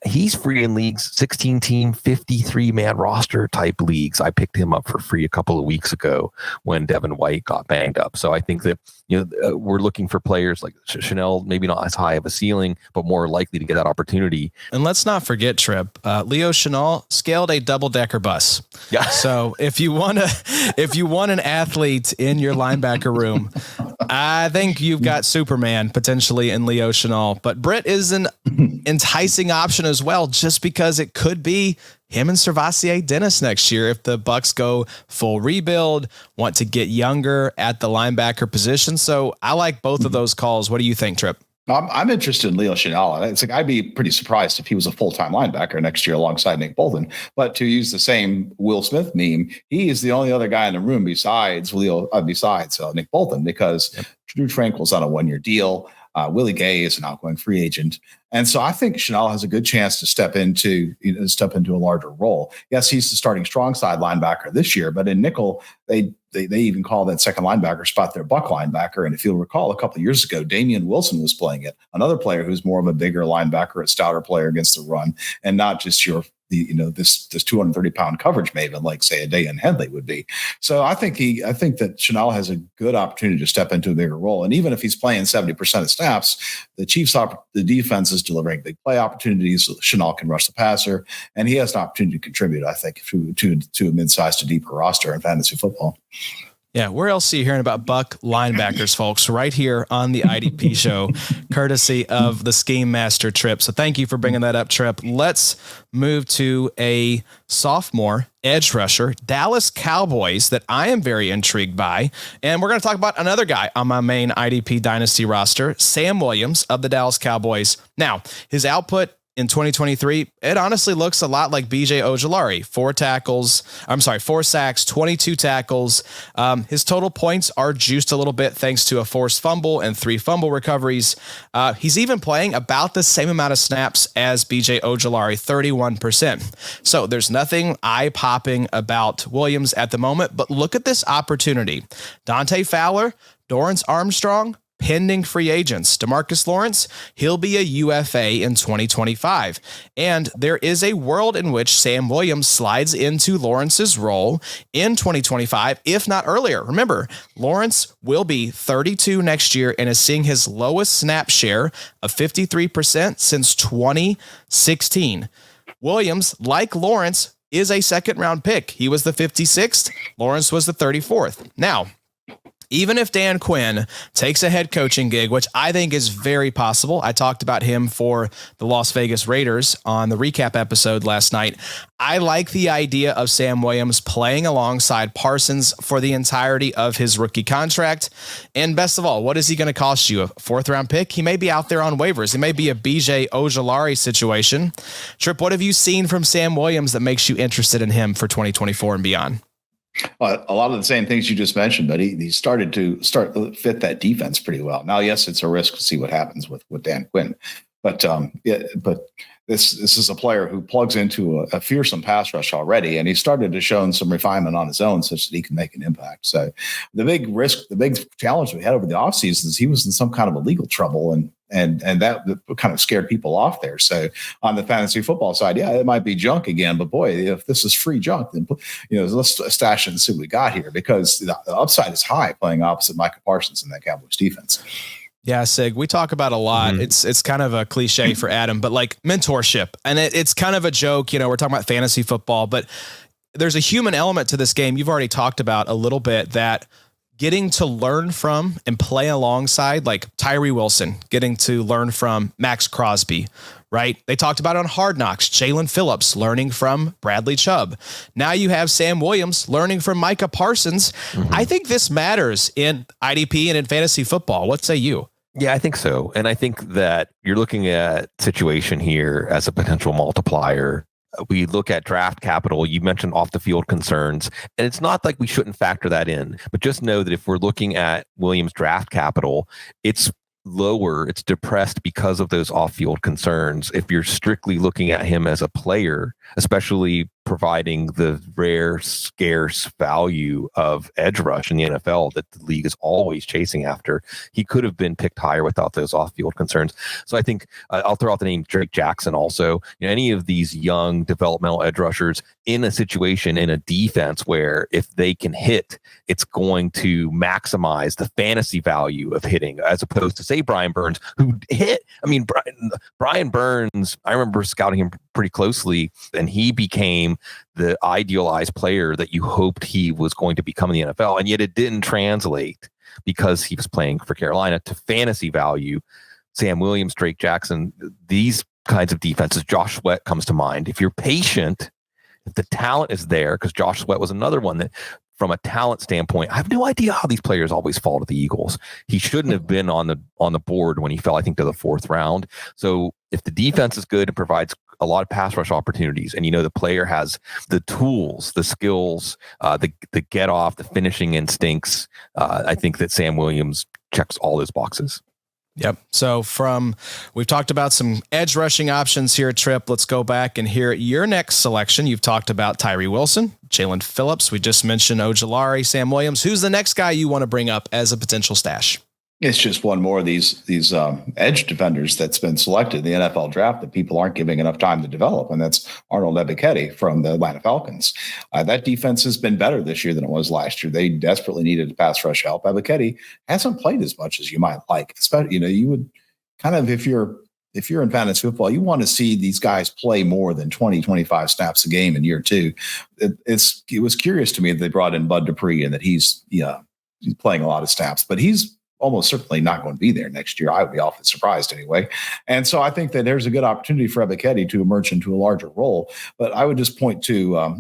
He's free in leagues, 16 team, 53 man roster type leagues. I picked him up for free a couple of weeks ago when Devin White got banged up. So I think that we're looking for players like Chenal, maybe not as high of a ceiling, but more likely to get that opportunity. And let's not forget, Tripp, Leo Chenal scaled a double-decker bus. Yeah. So if you want an athlete in your linebacker room, I think you've got Superman potentially in Leo Chenal. But Britt is an enticing option as well, just because it could be him and Servassier Dennis next year if the Bucs go full rebuild, want to get younger at the linebacker position. So I like both of those calls. What do you think, Tripp? I'm interested in Leo Chenal. It's like I'd be pretty surprised if he was a full-time linebacker next year alongside Nick Bolton. But to use the same Will Smith meme, he is the only other guy in the room besides Nick Bolton, because Drew Tranquil's on a 1-year deal. Willie Gay is an outgoing free agent. And so I think Chenal has a good chance to step into a larger role. Yes, he's the starting strong side linebacker this year, but in nickel, they even call that second linebacker spot their buck linebacker. And if you'll recall, a couple of years ago, Damian Wilson was playing it, another player who's more of a bigger linebacker, a stouter player against the run, and not just this 230-pound coverage maven like, say, a Dayan Henley would be. So I think that Chenal has a good opportunity to step into a bigger role. And even if he's playing 70% of snaps, the defense is delivering big play opportunities. So Chenal can rush the passer, and he has an opportunity to contribute, I think, to a mid-sized to deeper roster in fantasy football. Yeah, where else are you hearing about Buck linebackers, folks? Right here on the IDP show, courtesy of the Scheme Master Tripp. So thank you for bringing that up, Tripp. Let's move to a sophomore edge rusher, Dallas Cowboys, that I am very intrigued by. And we're going to talk about another guy on my main IDP Dynasty roster, Sam Williams of the Dallas Cowboys. Now, his output in 2023, it honestly looks a lot like BJ Ojulari. 4 sacks, 22 tackles. His total points are juiced a little bit thanks to a forced fumble and 3 fumble recoveries. He's even playing about the same amount of snaps as BJ Ojulari, 31%. So there's nothing eye-popping about Williams at the moment, but look at this opportunity. Dante Fowler, Dorrance Armstrong, pending free agents. DeMarcus Lawrence, he'll be a UFA in 2025. And there is a world in which Sam Williams slides into Lawrence's role in 2025, if not earlier. Remember, Lawrence will be 32 next year and is seeing his lowest snap share of 53% since 2016. Williams, like Lawrence, is a second-round pick. He was the 56th. Lawrence was the 34th. Now, even if Dan Quinn takes a head coaching gig, which I think is very possible, I talked about him for the Las Vegas Raiders on the recap episode last night. I like the idea of Sam Williams playing alongside Parsons for the entirety of his rookie contract. And best of all, what is he going to cost you? A 4th-round pick? He may be out there on waivers. It may be a BJ Ojulari situation. Tripp, what have you seen from Sam Williams that makes you interested in him for 2024 and beyond? A lot of the same things you just mentioned, but he started to fit that defense pretty well. Now, yes, it's a risk to see what happens with Dan Quinn, but this is a player who plugs into a fearsome pass rush already, and he started to show some refinement on his own such that he can make an impact. So the big challenge we had over the offseason is he was in some kind of a legal trouble, and that kind of scared people off there. So on the fantasy football side, yeah, it might be junk again, but boy, if this is free junk, then let's stash it and see what we got here, because the upside is high playing opposite Micah Parsons in that Cowboys defense. Yeah, Sig, we talk about a lot. Mm-hmm. It's kind of a cliche for Adam, but like mentorship, and it's kind of a joke. We're talking about fantasy football, but there's a human element to this game. You've already talked about a little bit, that getting to learn from and play alongside, like Tyree Wilson, getting to learn from Max Crosby, right? They talked about it on Hard Knocks, Jaylen Phillips learning from Bradley Chubb. Now you have Sam Williams learning from Micah Parsons. Mm-hmm. I think this matters in IDP and in fantasy football. What say you? Yeah, I think so. And I think that you're looking at situation here as a potential multiplier. We look at draft capital. You mentioned off the field concerns, and it's not like we shouldn't factor that in, but just know that if we're looking at Williams draft capital, it's lower, it's depressed because of those off-field concerns. If you're strictly looking at him as a player, especially providing the rare, scarce value of edge rush in the NFL that the league is always chasing after, he could have been picked higher without those off-field concerns. So I think I'll throw out the name Drake Jackson also. Any of these young developmental edge rushers in a situation in a defense where if they can hit, it's going to maximize the fantasy value of hitting, as opposed to, say, Brian Burns, who hit. I mean, Brian Burns, I remember scouting him pretty closely, and he became the idealized player that you hoped he was going to become in the NFL, and yet it didn't translate because he was playing for Carolina to fantasy value. Sam Williams, Drake Jackson, these kinds of defenses, Josh Sweat comes to mind. If you're patient, if the talent is there, because Josh Sweat was another one that, from a talent standpoint, I have no idea how these players always fall to the Eagles. He shouldn't have been on the board when he fell, I think, to the 4th round. So if the defense is good and provides a lot of pass rush opportunities, and the player has the tools, the skills, the get off, the finishing instincts, I think that Sam Williams checks all those boxes. Yep. So we've talked about some edge rushing options here, Tripp. Let's go back and hear your next selection. You've talked about Tyree Wilson, Jaylen Phillips. We just mentioned Ojulari, Sam Williams. Who's the next guy you want to bring up as a potential stash? It's just one more of these edge defenders that's been selected in the NFL draft that people aren't giving enough time to develop, and that's Arnold Ebiketie from the Atlanta Falcons. That defense has been better this year than it was last year. They desperately needed pass rush help. Ebiketie hasn't played as much as you might like. Especially, you would kind of, if you're in fantasy football, you want to see these guys play more than 20, 25 snaps a game in year 2. It was curious to me that they brought in Bud Dupree and that he's playing a lot of snaps, but he's almost certainly not going to be there next year. I would be awfully surprised anyway. And so I think that there's a good opportunity for Ebiketie to emerge into a larger role. But I would just point to a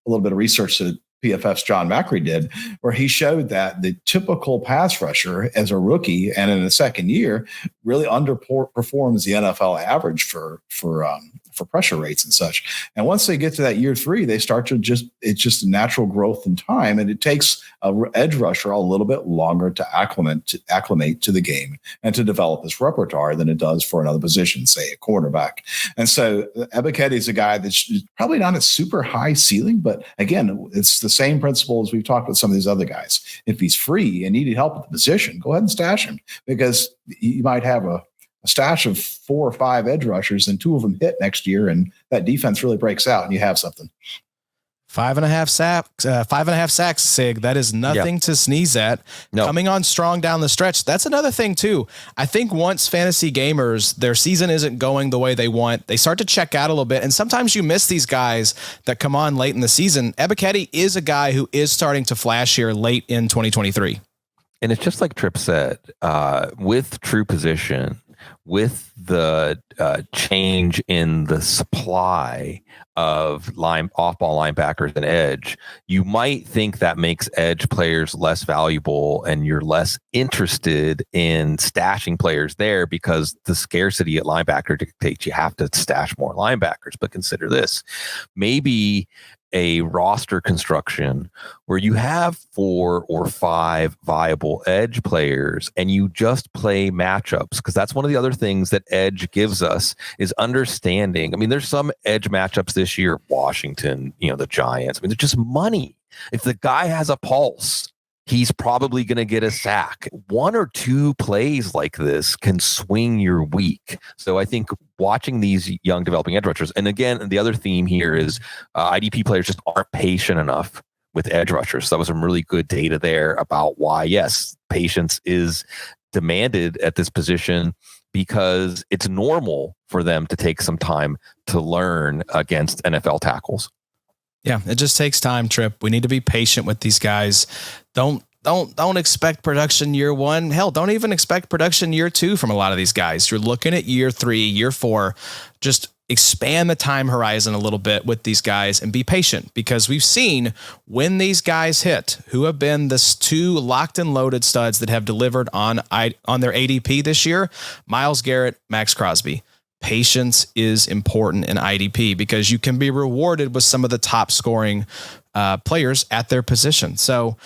little bit of research that PFF's John Macri did, where he showed that the typical pass rusher as a rookie and in the second year really underperforms the NFL average for pressure rates and such. And once they get to that year 3, they start to it's just a natural growth in time. And it takes an edge rusher a little bit longer to acclimate to the game and to develop his repertoire than it does for another position, say a cornerback. And so Ebiketie is a guy that's probably not a super high ceiling, but again, it's the same principle as we've talked with some of these other guys. If he's free and needed help at the position, go ahead and stash him, because you might have a stash of 4 or 5 edge rushers and 2 of them hit next year, and that defense really breaks out and you have something. 5.5 sacks, Sig. That is nothing to sneeze at. No. Coming on strong down the stretch. That's another thing too. I think once fantasy gamers, their season isn't going the way they want, they start to check out a little bit. And sometimes you miss these guys that come on late in the season. Ebiketie is a guy who is starting to flash here late in 2023. And it's just like Tripp said, with true position, with the change in the supply of off-ball linebackers and edge, you might think that makes edge players less valuable and you're less interested in stashing players there because the scarcity at linebacker dictates you have to stash more linebackers. But consider this, maybe a roster construction where you have 4 or 5 viable edge players and you just play matchups, because that's one of the other things that edge gives us is understanding. I mean, there's some edge matchups this year, Washington, the Giants. I mean, they're just money. If the guy has a pulse, he's probably going to get a sack. 1 or 2 plays like this can swing your week. So I think watching these young developing edge rushers, and again, the other theme here is IDP players just aren't patient enough with edge rushers. So that was some really good data there about why, yes, patience is demanded at this position because it's normal for them to take some time to learn against NFL tackles. Yeah, it just takes time, Tripp. We need to be patient with these guys. Don't expect production year 1. Hell, don't even expect production year 2 from a lot of these guys. You're looking at year 3, year 4. Just expand the time horizon a little bit with these guys and be patient, because we've seen when these guys hit, who have been the 2 locked and loaded studs that have delivered on their ADP this year, Myles Garrett, Max Crosby. Patience is important in IDP because you can be rewarded with some of the top scoring players at their position. So,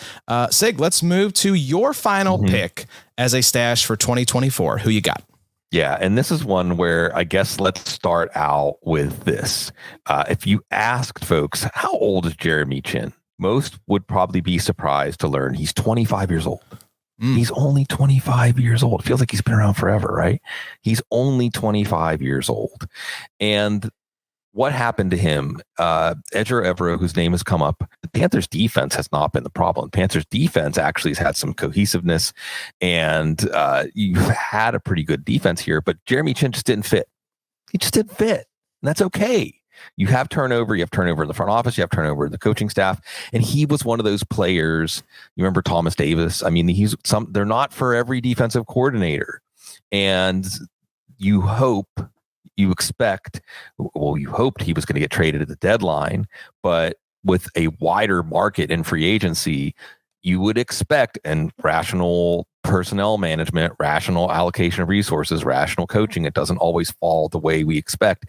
Sig, let's move to your final pick as a stash for 2024. Who you got? Yeah, and this is one where I guess let's start out with this. If you asked folks, how old is Jeremy Chinn? Most would probably be surprised to learn he's 25 years old. He's only 25 years old. It feels like he's been around forever, right? He's only 25 years old. And what happened to him? Edger Evero, whose name has come up, the Panthers defense has not been the problem. Panthers defense actually has had some cohesiveness, and you've had a pretty good defense here, but Jeremy Chinn just didn't fit. He just didn't fit. And that's okay. You have turnover in the front office, you have turnover in the coaching staff. And he was one of those players. You remember Thomas Davis? I mean, they're not for every defensive coordinator. And you hoped he was going to get traded at the deadline, but with a wider market in free agency, you would expect, and rational personnel management, rational allocation of resources, rational coaching, it doesn't always fall the way we expect,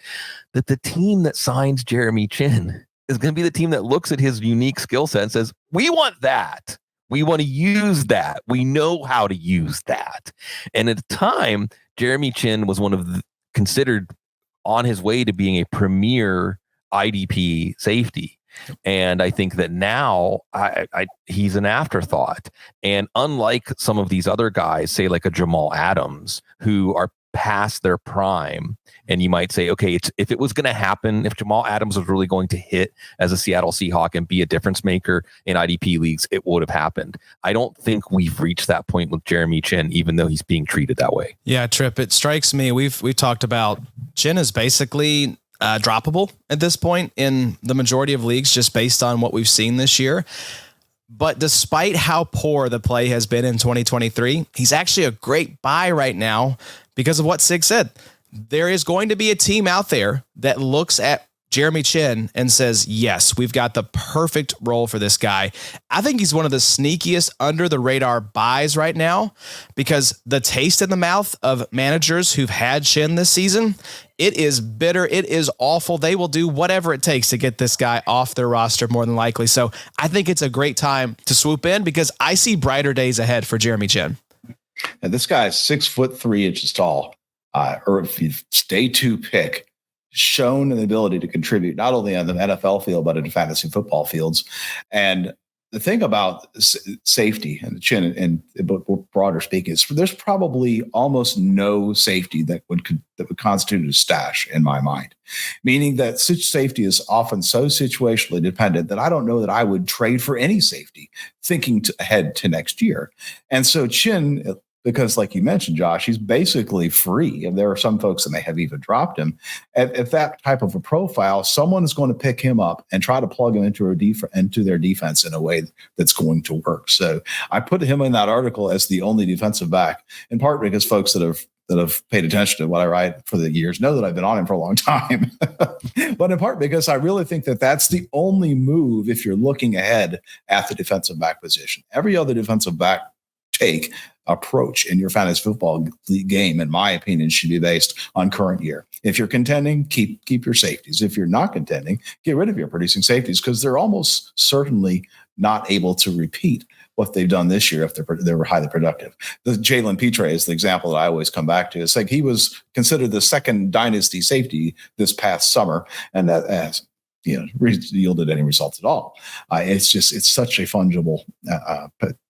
that the team that signs Jeremy Chinn is going to be the team that looks at his unique skill set and says, we want that. We want to use that. We know how to use that. And at the time, Jeremy Chinn was considered on his way to being a premier IDP safety. And I think that now he's an afterthought. And unlike some of these other guys, say like a Jamal Adams, who are past their prime, and you might say, okay, if it was going to happen, if Jamal Adams was really going to hit as a Seattle Seahawk and be a difference maker in IDP leagues, it would have happened. I don't think we've reached that point with Jeremy Chinn, even though he's being treated that way. Yeah, Tripp, it strikes me. We've talked about Chinn is basically droppable at this point in the majority of leagues, just based on what we've seen this year. But despite how poor the play has been in 2023, he's actually a great buy right now because of what Sig said. There is going to be a team out there that looks at Jeremy Chinn and says, yes, we've got the perfect role for this guy. I think he's one of the sneakiest under the radar buys right now, because the taste in the mouth of managers who've had Chinn this season, it is bitter. It is awful. They will do whatever it takes to get this guy off their roster, more than likely. So I think it's a great time to swoop in, because I see brighter days ahead for Jeremy Chinn. And this guy is 6'3" tall, or if you day 2 pick, shown an ability to contribute not only on the NFL field, but in fantasy football fields. And the thing about safety and the Chinn, and broader speaking, is there's probably almost no safety that would constitute a stash in my mind, meaning that such safety is often so situationally dependent that I don't know that I would trade for any safety thinking ahead to next year. And so Chinn, because like you mentioned, Josh, he's basically free. And there are some folks that may have even dropped him. At that type of a profile, someone is going to pick him up and try to plug him into their defense in a way that's going to work. So I put him in that article as the only defensive back, in part because folks that have paid attention to what I write for the years know that I've been on him for a long time, but in part because I really think that that's the only move if you're looking ahead at the defensive back position. Every other defensive back approach in your fantasy football game, in my opinion, should be based on current year. If you're contending, keep your safeties. If you're not contending, get rid of your producing safeties, because they're almost certainly not able to repeat what they've done this year if they were highly productive. The Jaylen Phillips is the example that I always come back to. It's like he was considered the second dynasty safety this past summer, and that has yielded any results at all. It's such a fungible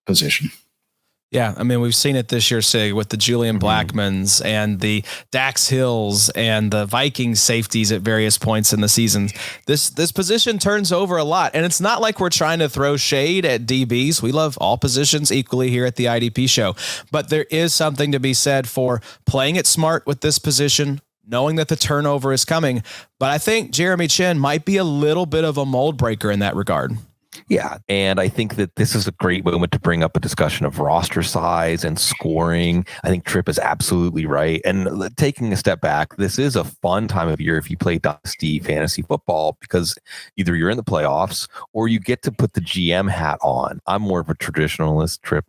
position. Yeah, I mean, we've seen it this year, Sig, with the Julian Blackmans and the Dax Hills and the Vikings safeties at various points in the season. This position turns over a lot, and it's not like we're trying to throw shade at DBs. We love all positions equally here at the IDP show, but there is something to be said for playing it smart with this position, knowing that the turnover is coming. But I think Jeremy Chinn might be a little bit of a mold breaker in that regard. Yeah, and I think that this is a great moment to bring up a discussion of roster size and scoring. I think Tripp is absolutely right. And taking a step back, this is a fun time of year if you play Dynasty fantasy football, because either you're in the playoffs or you get to put the GM hat on. I'm more of a traditionalist, Tripp.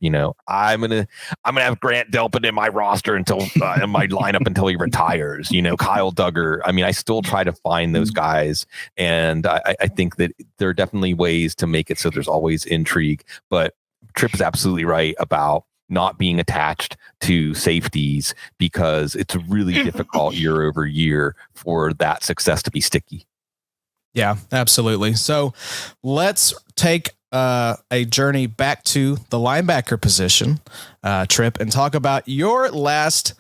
I'm gonna have Grant Delpit in my roster until in my lineup until he retires. Kyle Duggar. I mean, I still try to find those guys, and I think that there are definitely ways to make it so there's always intrigue. But Tripp is absolutely right about not being attached to safeties, because it's really difficult year over year for that success to be sticky. Yeah, absolutely. So let's take a journey back to the linebacker position, Tripp, and talk about your last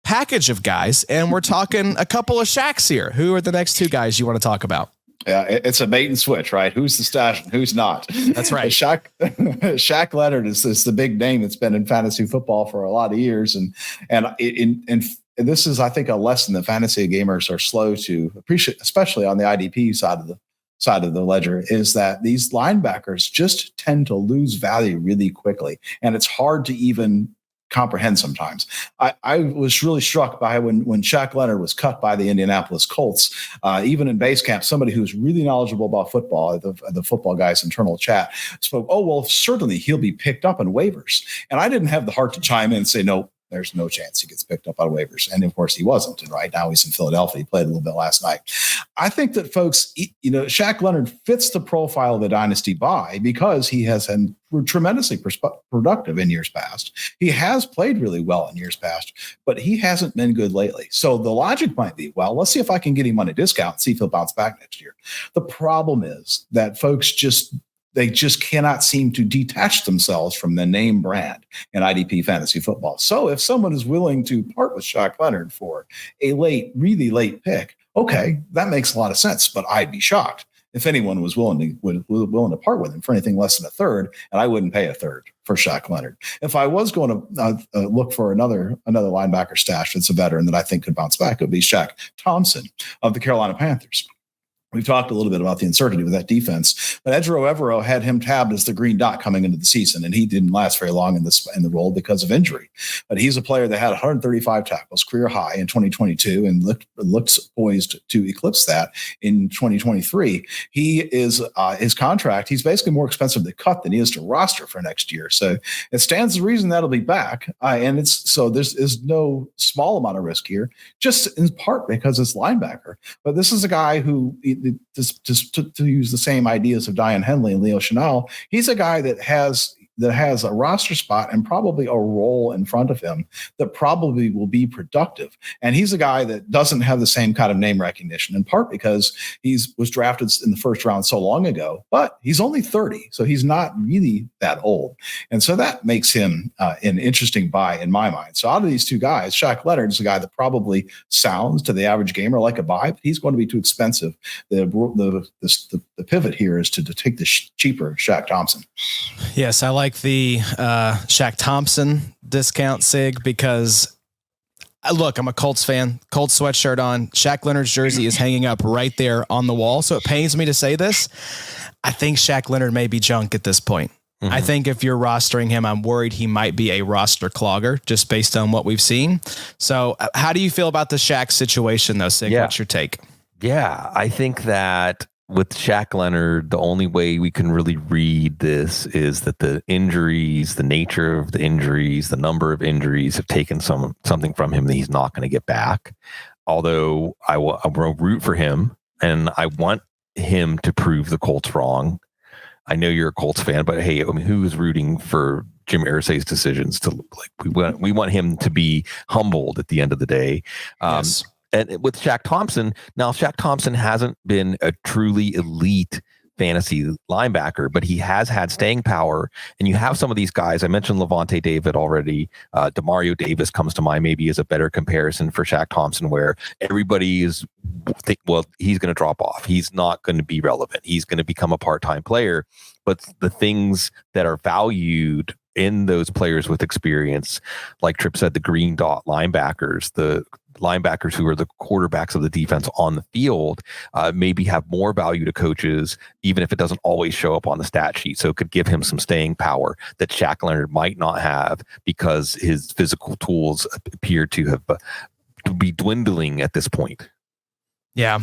package of guys. And we're talking a couple of Shaqs here. Who are the next two guys you want to talk about? Yeah, it's a bait and switch, right? Who's the stash and who's not? That's right. Shaq Leonard is the big name that's been in fantasy football for a lot of years, and this is, I think, a lesson that fantasy gamers are slow to appreciate, especially on the IDP side of the ledger, is that these linebackers just tend to lose value really quickly, and it's hard to even comprehend sometimes. I was really struck by when Shaq Leonard was cut by the Indianapolis Colts, even in base camp, somebody who's really knowledgeable about football, the football guys internal chat spoke, oh, well, certainly he'll be picked up on waivers. And I didn't have the heart to chime in and say, no, there's no chance he gets picked up on waivers. And of course he wasn't. And right now he's in Philadelphia. He played a little bit last night. I think that folks, Shaq Leonard fits the profile of the dynasty buy because he has been tremendously productive in years past. He has played really well in years past, but he hasn't been good lately. So the logic might be, well, let's see if I can get him on a discount and see if he'll bounce back next year. The problem is that folks just cannot seem to detach themselves from the name brand in IDP fantasy football. So if someone is willing to part with Shaq Leonard for a really late pick, okay, that makes a lot of sense. But I'd be shocked if anyone was willing to part with him for anything less than a third, and I wouldn't pay a third for Shaq Leonard. If I was going to look for another linebacker stash that's a veteran that I think could bounce back, it would be Shaq Thompson of the Carolina Panthers. We've talked a little bit about the uncertainty with that defense, but Ejiro Evero had him tabbed as the green dot coming into the season, and he didn't last very long in the role because of injury. But he's a player that had 135 tackles, career high in 2022, and looks poised to eclipse that in 2023. He is his contract. He's basically more expensive to cut than he is to roster for next year. So it stands to reason that'll be back, and there's no small amount of risk here, just in part because it's linebacker. But this is a guy who, just to use the same ideas of Diane Henley and Leo Chenal, he's a guy that has a roster spot and probably a role in front of him that probably will be productive. And he's a guy that doesn't have the same kind of name recognition, in part because was drafted in the first round so long ago, but he's only 30. So he's not really that old. And so that makes him an interesting buy in my mind. So out of these two guys, Shaq Leonard is a guy that probably sounds to the average gamer like a buy, but he's going to be too expensive. The pivot here is to take the cheaper Shaq Thompson. Yes, I like the Shaq Thompson discount, Sig, because look, I'm a Colts fan, Colts sweatshirt on. Shaq Leonard's jersey is hanging up right there on the wall. So it pains me to say this. I think Shaq Leonard may be junk at this point. I think if you're rostering him, I'm worried he might be a roster clogger just based on what we've seen. So how do you feel about the Shaq situation though, Sig? What's your take? Yeah, I think that with Shaq Leonard, the only way we can really read this is that the injuries, the nature of the injuries, the number of injuries have taken something from him that he's not going to get back. Although I will root for him, and I want him to prove the Colts wrong. I know you're a Colts fan, but hey, I mean, who's rooting for Jim Irsay's decisions? We want him to be humbled at the end of the day. Yes. And with Shaq Thompson, now Shaq Thompson hasn't been a truly elite fantasy linebacker, but he has had staying power. And you have some of these guys. I mentioned Levante David already. Demario Davis comes to mind maybe as a better comparison for Shaq Thompson, where everybody is he's going to drop off. He's not going to be relevant. He's going to become a part-time player. But the things that are valued in those players with experience, like Tripp said, the green dot linebackers, the linebackers who are the quarterbacks of the defense on the field, maybe have more value to coaches, even if it doesn't always show up on the stat sheet. So it could give him some staying power that Shaq Leonard might not have because his physical tools appear to be dwindling at this point. Yeah,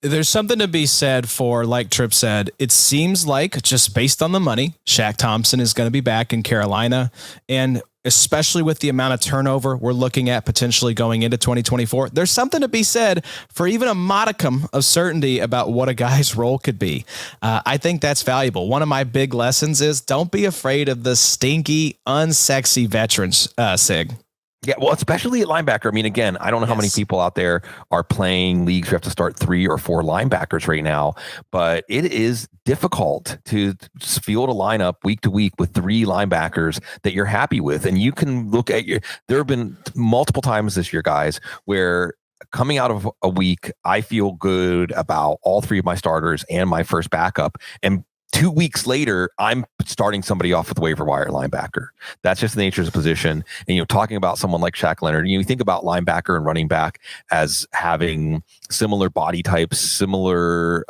there's something to be said for, like Tripp said, it seems like just based on the money, Shaq Thompson is going to be back in Carolina. And especially with the amount of turnover we're looking at potentially going into 2024, there's something to be said for even a modicum of certainty about what a guy's role could be. I think that's valuable. One of my big lessons is don't be afraid of the stinky, unsexy veterans, Sig. Yeah, well, especially at linebacker. I mean, again, I don't know how many people out there are playing leagues who have to start 3 or 4 linebackers right now, but it is difficult to field a lineup week to week with 3 linebackers that you're happy with. And you can look at there have been multiple times this year, guys, where coming out of a week, I feel good about all 3 of my starters and my first backup. And 2 weeks later, I'm starting somebody off with waiver wire linebacker. That's just the nature of the position. And, talking about someone like Shaq Leonard, you think about linebacker and running back as having similar body types, similar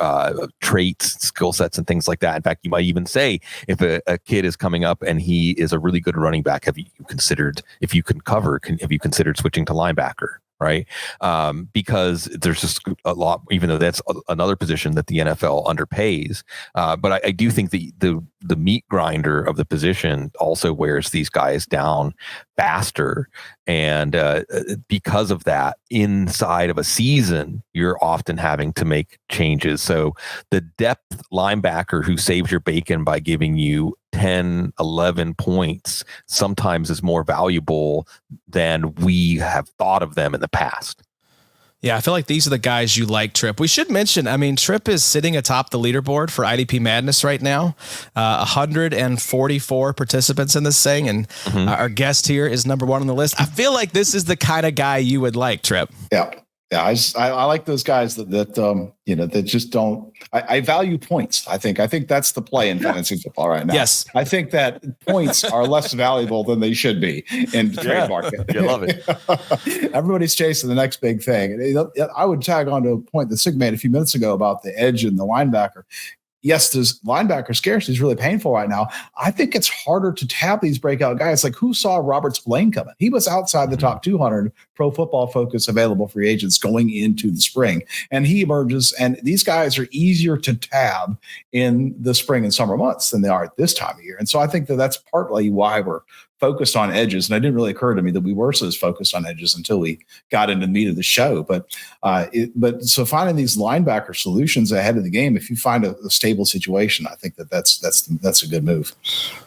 traits, skill sets, and things like that. In fact, you might even say if a kid is coming up and he is a really good running back, have you considered switching to linebacker? Right. Because there's just a lot, even though that's another position that the NFL underpays. But I do think the meat grinder of the position also wears these guys down faster. And because of that, inside of a season, you're often having to make changes. So the depth linebacker who saves your bacon by giving you 10, 11 points sometimes is more valuable than we have thought of them in the past. Yeah, I feel like these are the guys you like, Tripp. We should mention, Tripp is sitting atop the leaderboard for IDP Madness right now. 144 participants in this thing, and our guest here is number 1 on the list. I feel like this is the kind of guy you would like, Tripp. Yeah. Yeah, I like those guys that just don't. I value points. I think that's the play in fantasy football right now. Yes, I think that points are less valuable than they should be in the trade market. I love it. Everybody's chasing the next big thing. I would tag on to a point that Sig made a few minutes ago about the edge and the linebacker. Yes, this linebacker scarcity is really painful right now. I think it's harder to tap these breakout guys. Like, who saw Robert Spillane coming? He was outside the top 200 Pro Football Focus available free agents going into the spring. And he emerges, and these guys are easier to tab in the spring and summer months than they are at this time of year. And so I think that that's partly why we're focused on edges. And it didn't really occur to me that we were so focused on edges until we got into the meat of the show. But so finding these linebacker solutions ahead of the game, if you find a stable situation, I think that's a good move.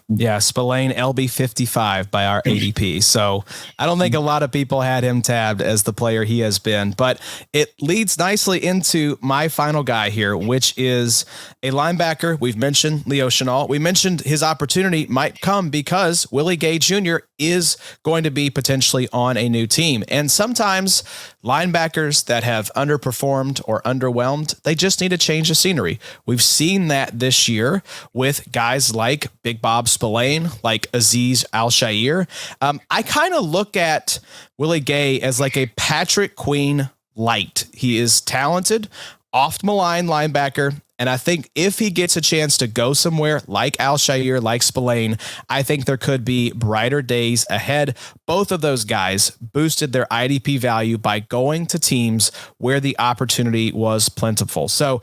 Yeah, Spillane LB 55 by our ADP. So I don't think a lot of people had him tabbed as the player he has been, but it leads nicely into my final guy here, which is a linebacker. We've mentioned Leo Chenal. We mentioned his opportunity might come because Willie Gay Jr. is going to be potentially on a new team. And sometimes linebackers that have underperformed or underwhelmed, they just need a change of scenery. We've seen that this year with guys like Big Bob Spillane, like Azeez Al-Shaair. I kind of look at Willie Gay as like a Patrick Queen light. He is talented, oft-maligned linebacker. And I think if he gets a chance to go somewhere like Al-Shaair, like Spillane, I think there could be brighter days ahead. Both of those guys boosted their IDP value by going to teams where the opportunity was plentiful. So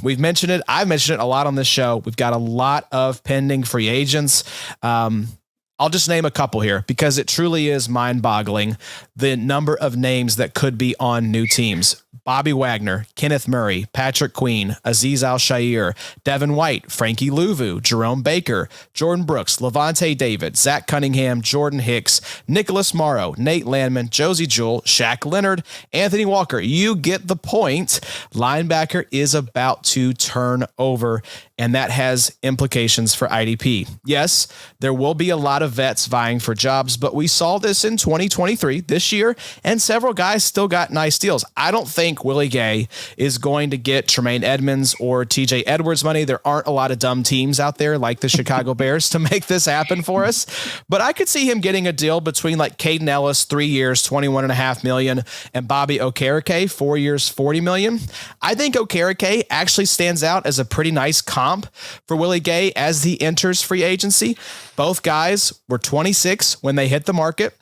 we've mentioned it. I've mentioned it a lot on this show. We've got a lot of pending free agents. I'll just name a couple here because it truly is mind-boggling the number of names that could be on new teams. Bobby Wagner, Kenneth Murray, Patrick Queen, Azeez Al-Shaair, Devin White, Frankie Louvu, Jerome Baker, Jordan Brooks, Levante David, Zach Cunningham, Jordan Hicks, Nicholas Morrow, Nate Landman, Josie Jewell, Shaq Leonard, Anthony Walker. You get the point. Linebacker is about to turn over, and that has implications for IDP. Yes, there will be a lot of vets vying for jobs, but we saw this in 2023 this year, and several guys still got nice deals. I don't think Willie Gay is going to get Tremaine Edmonds or TJ Edwards money. There aren't a lot of dumb teams out there like the Chicago Bears to make this happen for us, but I could see him getting a deal between like Caden Ellis, 3 years, $21.5 million, and Bobby Okereke, 4 years, $40 million. I think Okereke actually stands out as a pretty nice comp for Willie Gay as he enters free agency. Both guys were 26 when they hit the market.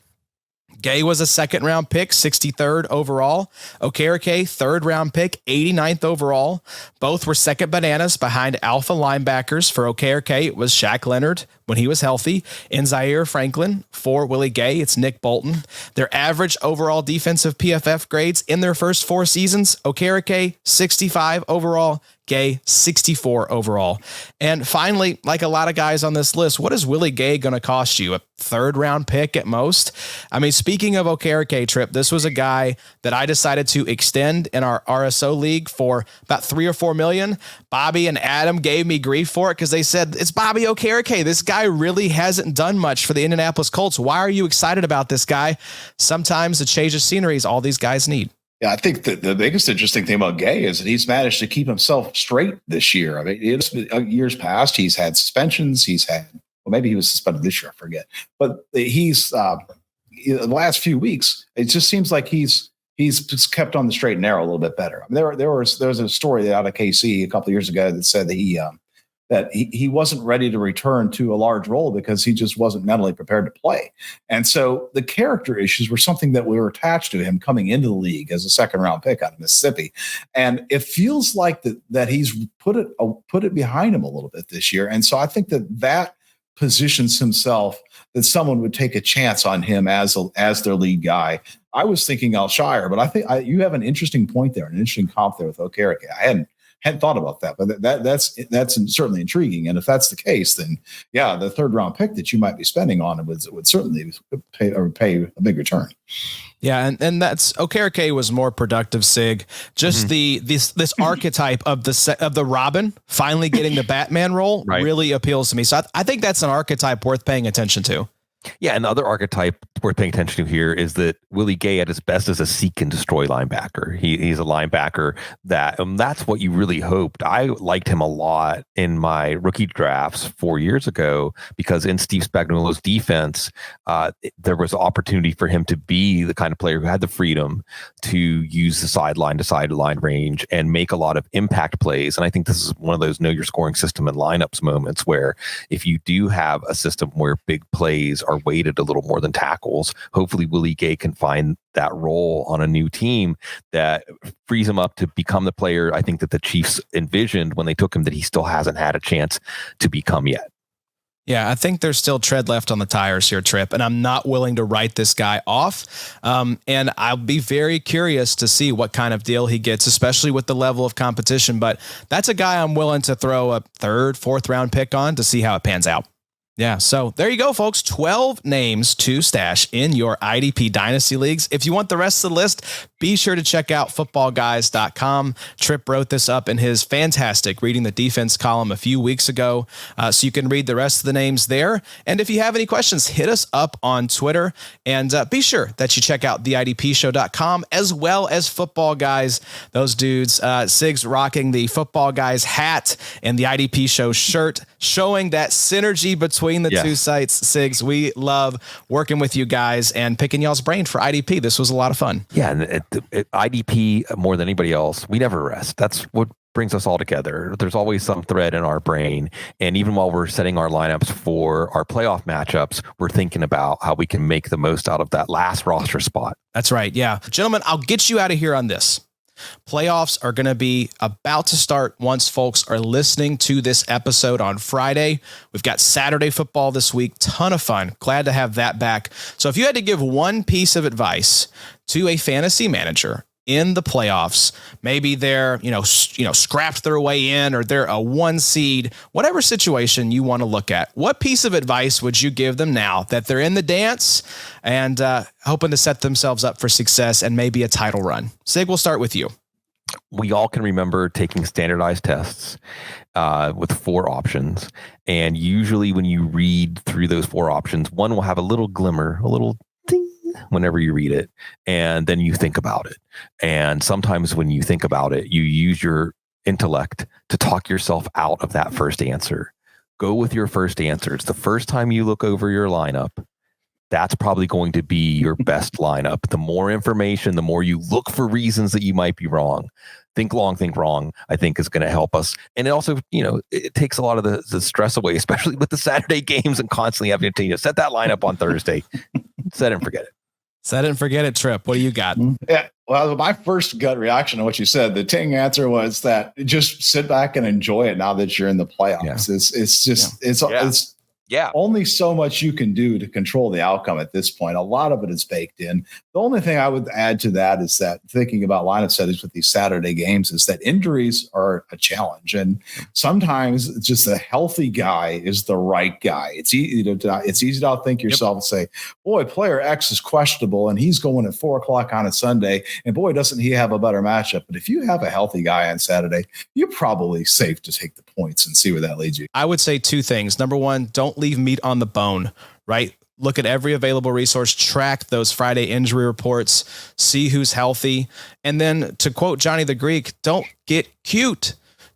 Gay was a second-round pick, 63rd overall. Okereke, third-round pick, 89th overall. Both were second bananas behind alpha linebackers. For Okereke, it was Shaq Leonard when he was healthy, and Zaire Franklin. For Willie Gay, it's Nick Bolton. Their average overall defensive PFF grades in their first 4 seasons, Okereke, 65 overall. Gay, 64 overall. And finally, like a lot of guys on this list, what is Willie Gay going to cost you? A third-round pick at most? I mean, speaking of Okereke, Tripp, this was a guy that I decided to extend in our RSO league for about $3 or $4 million. Bobby and Adam gave me grief for it because they said, it's Bobby Okereke. This guy really hasn't done much for the Indianapolis Colts. Why are you excited about this guy? Sometimes a change of scenery is all these guys need. Yeah, I think that the biggest interesting thing about Gay is that he's managed to keep himself straight this year. I mean, years past, he's had suspensions. He's had, well, maybe he was suspended this year, I forget. But he's the last few weeks, it just seems like he's just kept on the straight and narrow a little bit better. I mean, there was a story out of KC a couple of years ago that said that he wasn't ready to return to a large role because he just wasn't mentally prepared to play. And so the character issues were something that we were attached to him coming into the league as a second-round pick out of Mississippi. And it feels like that he's put it behind him a little bit this year. And so I think that positions himself that someone would take a chance on him as their lead guy. I was thinking Al-Shaair, but I think you have an interesting point there, an interesting comp there with Okereke. I hadn't thought about that, but that's certainly intriguing. And if that's the case, then yeah, the third round pick that you might be spending on it would certainly pay a big return. Yeah, and that's Okereke was more productive. Sig, just this archetype of the Robin finally getting the Batman role really appeals to me. So I think that's an archetype worth paying attention to. Yeah, and the other archetype worth paying attention to here is that Willie Gay at his best is a seek and destroy linebacker. He's a linebacker that's what you really hoped. I liked him a lot in my rookie drafts 4 years ago because in Steve Spagnuolo's defense, there was opportunity for him to be the kind of player who had the freedom to use the sideline to sideline range and make a lot of impact plays. And I think this is one of those know your scoring system and lineups moments where if you do have a system where big plays are weighted a little more than tackles, hopefully Willie Gay can find that role on a new team that frees him up to become the player I think that the Chiefs envisioned when they took him that he still hasn't had a chance to become yet. Yeah, I think there's still tread left on the tires here, Tripp, and I'm not willing to write this guy off. And I'll be very curious to see what kind of deal he gets, especially with the level of competition. But that's a guy I'm willing to throw a 3rd, 4th round pick on to see how it pans out. Yeah, so there you go, folks. 12 names to stash in your IDP Dynasty Leagues. If you want the rest of the list, be sure to check out footballguys.com. Tripp wrote this up in his fantastic Reading the Defense column a few weeks ago, so you can read the rest of the names there. And if you have any questions, hit us up on Twitter. And be sure that you check out theidpshow.com as well as Football Guys. Those dudes, Sig's rocking the Football Guys hat and the IDP Show shirt, showing that synergy between the two sites. Sigs, we love working with you guys and picking y'all's brain for IDP. This was a lot of fun. Yeah, and IDP, more than anybody else, we never rest. That's what brings us all together. There's always some thread in our brain. And even while we're setting our lineups for our playoff matchups, we're thinking about how we can make the most out of that last roster spot. That's right. Yeah. Gentlemen, I'll get you out of here on this. Playoffs are going to be about to start once folks are listening to this episode on Friday. We've got Saturday football this week. Ton of fun. Glad to have that back. So if you had to give one piece of advice to a fantasy manager in the playoffs, maybe they're, scrapped their way in or they're a 1 seed, whatever situation you want to look at, what piece of advice would you give them now that they're in the dance and hoping to set themselves up for success and maybe a title run? Sig, we'll start with you. We all can remember taking standardized tests with 4 options. And usually when you read through those 4 options, one will have a little glimmer, a little ding whenever you read it. And then you think about it. And sometimes when you think about it, you use your intellect to talk yourself out of that first answer. Go with your first answer. It's the first time you look over your lineup. That's probably going to be your best lineup. The more information, the more you look for reasons that you might be wrong. Think long, think wrong, I think is going to help us. And it also, it takes a lot of the stress away, especially with the Saturday games and constantly having to set that lineup on Thursday. Set it and forget it. Set it and forget it, Tripp. What do you got? Yeah. Well, my first gut reaction to what you said, the ting answer was that just sit back and enjoy it now that you're in the playoffs. Yeah. It's only so much you can do to control the outcome at this point. A lot of it is baked in. The only thing I would add to that is that thinking about lineup settings with these Saturday games is that injuries are a challenge. And sometimes just a healthy guy is the right guy. It's easy to outthink yourself and say, boy, player X is questionable and he's going at 4:00 on a Sunday. And boy, doesn't he have a better matchup. But if you have a healthy guy on Saturday, you're probably safe to take the points and see where that leads you. I would say 2 things. Number 1, don't leave meat on the bone, right? Look at every available resource, track those Friday injury reports, see who's healthy. And then to quote Johnny the Greek, don't get cute.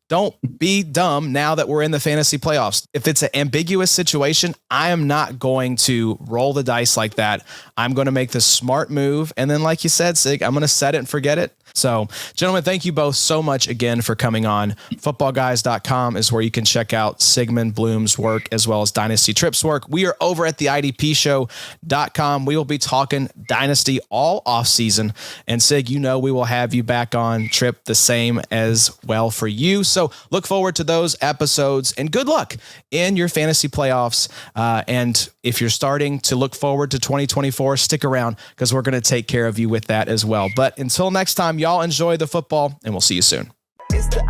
Don't be dumb now that we're in the fantasy playoffs. If it's an ambiguous situation, I am not going to roll the dice like that. I'm going to make the smart move. And then, like you said, Sig, I'm going to set it and forget it. So, gentlemen, thank you both so much again for coming on. Footballguys.com is where you can check out Sigmund Bloom's work as well as Dynasty Tripp's work. We are over at the IDPshow.com. We will be talking Dynasty all off season. And Sig, we will have you back on. Tripp, the same as well for you. So look forward to those episodes and good luck in your fantasy playoffs. And if you're starting to look forward to 2024, stick around because we're going to take care of you with that as well. But until next time, y'all enjoy the football and we'll see you soon. It's the